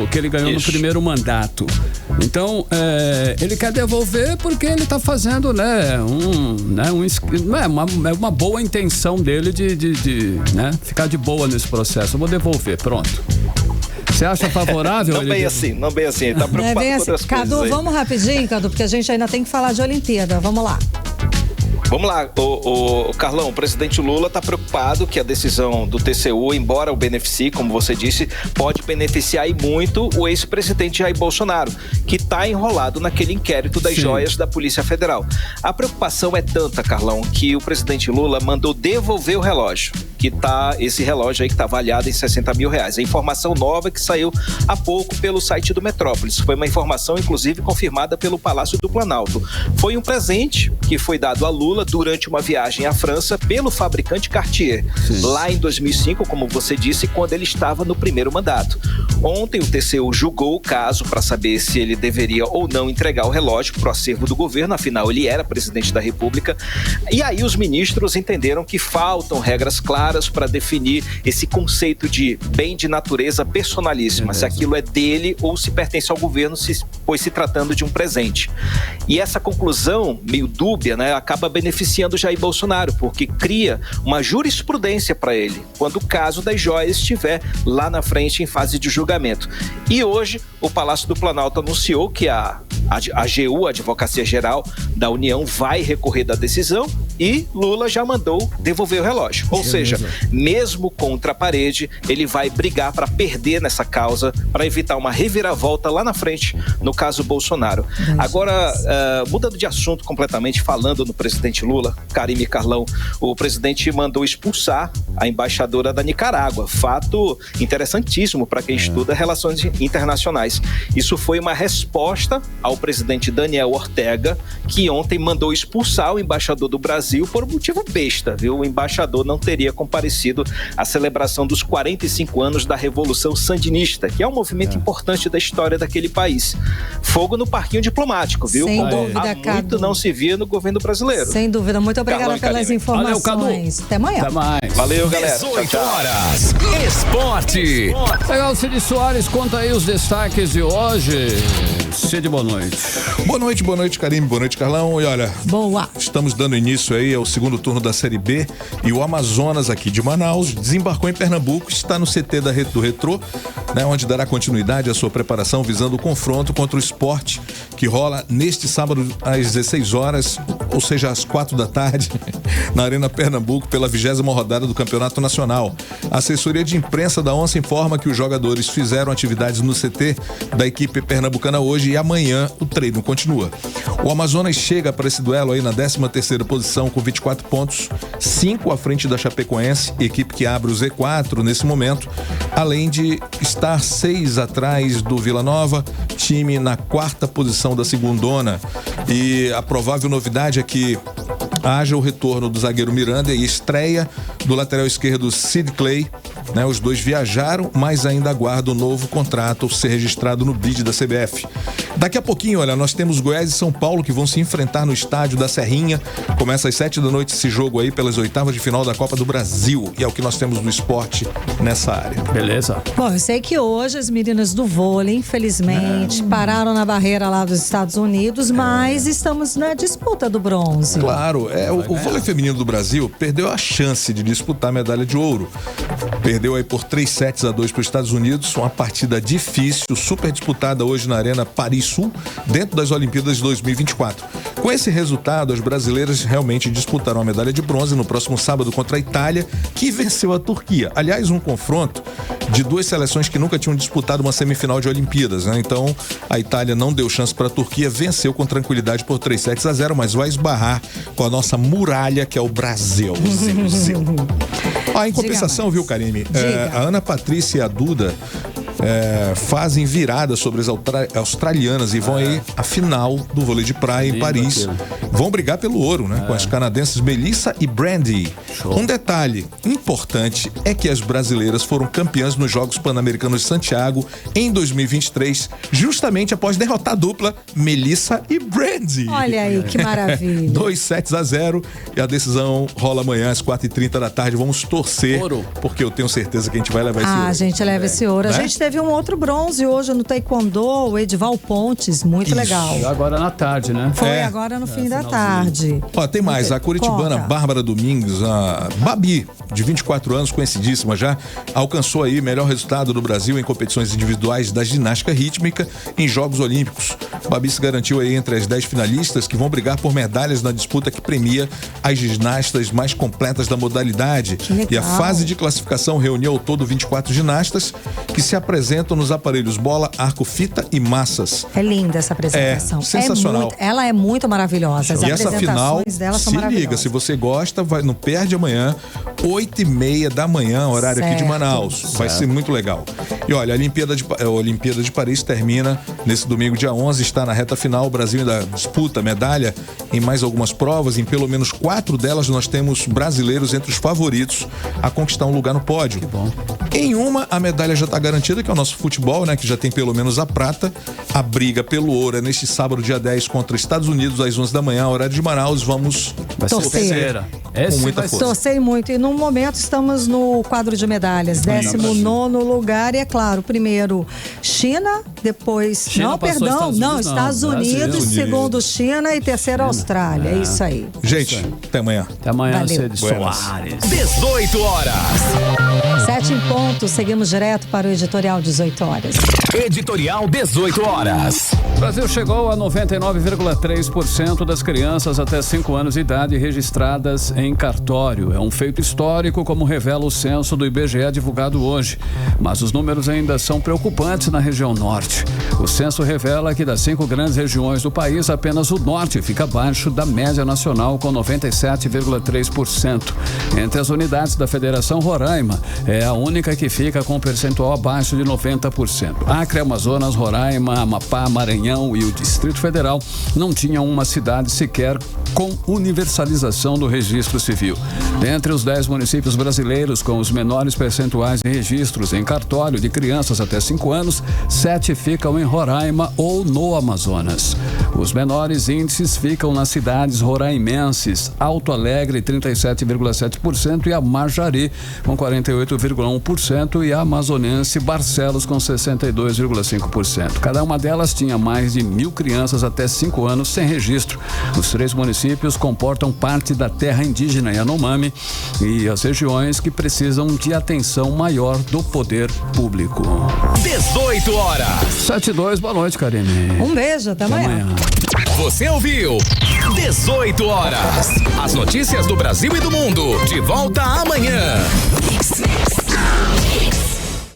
Que ele ganhou no primeiro mandato. Então, ele quer devolver porque ele está fazendo, é uma boa intenção dele de ficar de boa nesse processo. Eu vou devolver, pronto. Você acha favorável? Não bem assim, ele tá preocupado com outras Cadu, coisas aí. Vamos rapidinho, Cadu, porque a gente ainda tem que falar de Olimpíada. Vamos lá. Vamos lá, o Carlão, o presidente Lula está preocupado que a decisão do TCU, embora o beneficie, como você disse, pode beneficiar e muito o ex-presidente Jair Bolsonaro, que está enrolado naquele inquérito das joias da Polícia Federal. A preocupação é tanta, Carlão, que o presidente Lula mandou devolver o relógio, esse relógio aí que está avaliado em R$60 mil. A informação nova que saiu há pouco pelo site do Metrópolis. Foi uma informação, inclusive, confirmada pelo Palácio do Planalto. Foi um presente que foi dado a Lula durante uma viagem à França pelo fabricante Cartier, lá em 2005, como você disse, quando ele estava no primeiro mandato. Ontem o TCU julgou o caso para saber se ele deveria ou não entregar o relógio para o acervo do governo, afinal ele era presidente da República, e aí os ministros entenderam que faltam regras claras para definir esse conceito de bem de natureza personalíssima, se aquilo é dele ou se pertence ao governo, pois se tratando de um presente. E essa conclusão, meio dúbia, acaba beneficiando Jair Bolsonaro, porque cria uma jurisprudência para ele, quando o caso das joias estiver lá na frente em fase de julgamento. E hoje, o Palácio do Planalto anunciou que a AGU, a Advocacia Geral da União, vai recorrer da decisão e Lula já mandou devolver o relógio. Ou seja, mesmo contra a parede, ele vai brigar para perder nessa causa, para evitar uma reviravolta lá na frente, no caso Bolsonaro. Agora, mudando de assunto completamente, falando no presidente Lula, Karime e Carlão, o presidente mandou expulsar a embaixadora da Nicarágua. Fato interessantíssimo para quem estuda relações internacionais. Isso foi uma resposta ao presidente Daniel Ortega, que ontem mandou expulsar o embaixador do Brasil por motivo besta, viu? O embaixador não teria comparecido à celebração dos 45 anos da Revolução Sandinista, que é um movimento importante da história daquele país. Fogo no parquinho diplomático, viu? Sem Como dúvida, há muito Cadu. não se via no governo brasileiro. Sem dúvida. Muito obrigada Carlão, pelas informações. Valeu, Até amanhã. Até mais. Valeu, galera. 18 horas. Esporte. Legal, Cid Soares, conta aí os destaques de hoje. Cid, boa noite. Boa noite, Karime, boa noite, Carlão. E olha, estamos dando início aí ao segundo turno da Série B e o Amazonas aqui de Manaus desembarcou em Pernambuco, está no CT do Retrô, onde dará continuidade à sua preparação visando o confronto contra o Sport, que rola neste sábado às 16 horas, ou seja, às 4 da tarde, na Arena Pernambuco, pela 20ª rodada do Campeonato Nacional. A assessoria de imprensa da Onça informa que os jogadores fizeram atividades no CT da equipe pernambucana hoje e amanhã o treino continua. O Amazonas chega para esse duelo aí na 13ª posição com 24 pontos, 5 à frente da Chapecoense, equipe que abre o Z4 nesse momento, além de estar 6 atrás do Vila Nova, time na 4ª posição da segundona. E a provável novidade é que haja o retorno do zagueiro Miranda e estreia do lateral esquerdo Sid Clay. Os dois viajaram, mas ainda aguardam o novo contrato ser registrado no bid da CBF. Daqui a pouquinho, olha, nós temos Goiás e São Paulo que vão se enfrentar no estádio da Serrinha. Começa às 7 da noite esse jogo aí pelas oitavas de final da Copa do Brasil. E é o que nós temos no esporte nessa área. Beleza. Bom, eu sei que hoje as meninas do vôlei, infelizmente, pararam na barreira lá dos Estados Unidos, mas estamos na disputa do bronze. Claro, o vôlei feminino do Brasil perdeu a chance de disputar a medalha de ouro. Perdeu aí por 3-2 para os Estados Unidos, uma partida difícil, super disputada hoje na Arena Paris Sul, dentro das Olimpíadas de 2024. Com esse resultado, as brasileiras realmente disputarão a medalha de bronze no próximo sábado contra a Itália, que venceu a Turquia. Aliás, um confronto de duas seleções que nunca tinham disputado uma semifinal de Olimpíadas, né? Então, a Itália não deu chance para a Turquia, venceu com tranquilidade por 3-0, mas vai esbarrar com a nossa muralha, que é o Brasil. Em compensação, viu, Karime? A Ana Patrícia e a Duda fazem virada sobre as australianas e vão aí à final do vôlei de praia em Paris. Vão brigar pelo ouro, né? Com as canadenses Melissa e Brandy. Um detalhe importante é que as brasileiras foram campeãs nos Jogos Pan-Americanos de Santiago em 2023, justamente após derrotar a dupla Melissa e Brandy. Olha aí, que maravilha. 2-0 e a decisão rola amanhã às 4h30 da tarde. Vamos torcer, porque eu tenho certeza que a gente vai levar esse ouro. A gente leva esse ouro. Né? A gente teve um outro bronze hoje no Taekwondo, o Edival Pontes, muito legal. Agora na tarde, né? Foi agora no fim da tarde. Tem mais, a curitibana Bárbara Domingues, a Babi, de 24 anos, conhecidíssima já, alcançou aí melhor resultado do Brasil em competições individuais da ginástica rítmica em Jogos Olímpicos. Babi se garantiu aí entre as 10 finalistas que vão brigar por medalhas na disputa que premia as ginastas mais completas da modalidade. E a fase de classificação reuniu ao todo 24 ginastas que se apresentam nos aparelhos bola, arco, fita e massas. É linda essa apresentação. Sensacional. Ela é muito maravilhosa. As e essa final, dela são se liga, se você gosta, não perde amanhã, 8h30 da manhã, horário aqui de Manaus. Vai ser muito legal. E olha, a Olimpíada de Paris termina nesse domingo, dia 11, está na reta final. O Brasil ainda disputa medalha em mais algumas provas. Em pelo menos 4 delas nós temos brasileiros entre os favoritos a conquistar um lugar no pódio. Que bom. Em uma, a medalha já está garantida, que é o nosso futebol, né? Que já tem pelo menos a prata. A briga pelo ouro é neste sábado, dia 10, contra os Estados Unidos, às 11 da manhã, horário de Manaus. Vamos torcer. Com muita força. Torcei muito. E no momento estamos no quadro de medalhas. 19º lugar. E é claro, primeiro China, depois. Estados Unidos, segundo China e terceiro Austrália. É isso aí. Gente, até amanhã. Até amanhã, Valeu. Cid Soares. 18 horas. 7 em ponto. Seguimos direto para o editorial 18 horas. Editorial 18 horas. O Brasil chegou a 99,3% das crianças até 5 anos de idade registradas em cartório. É um feito histórico, como revela o censo do IBGE divulgado hoje. Mas os números ainda são preocupantes na região norte. O censo revela que das 5 grandes regiões do país, apenas o norte fica abaixo da média nacional, com 97,3%. Entre as unidades da Federação, Roraima é a única que fica com um percentual abaixo de 90%. Acre, Amazonas, Roraima, Amapá, Maranhão e o Distrito Federal não tinham uma cidade sequer com universalização do registro civil. Dentre os 10 municípios brasileiros com os menores percentuais de registros em cartório de crianças até 5 anos, 7 ficam em Roraima ou no Amazonas. Os menores índices ficam nas cidades roraimenses, Alto Alegre 37,7% e a Marjari com 48,1% e a amazonense Barcelos com 62,5%. Cada uma delas tinha mais de 1.000 crianças até 5 anos sem registro. Os 3 municípios comportam parte da terra indígena Yanomami e as regiões que precisam de atenção maior do poder público. 18 horas. 7:02, boa noite, Karine. Um beijo, até amanhã. Você ouviu 18 horas. As notícias do Brasil e do mundo. De volta amanhã.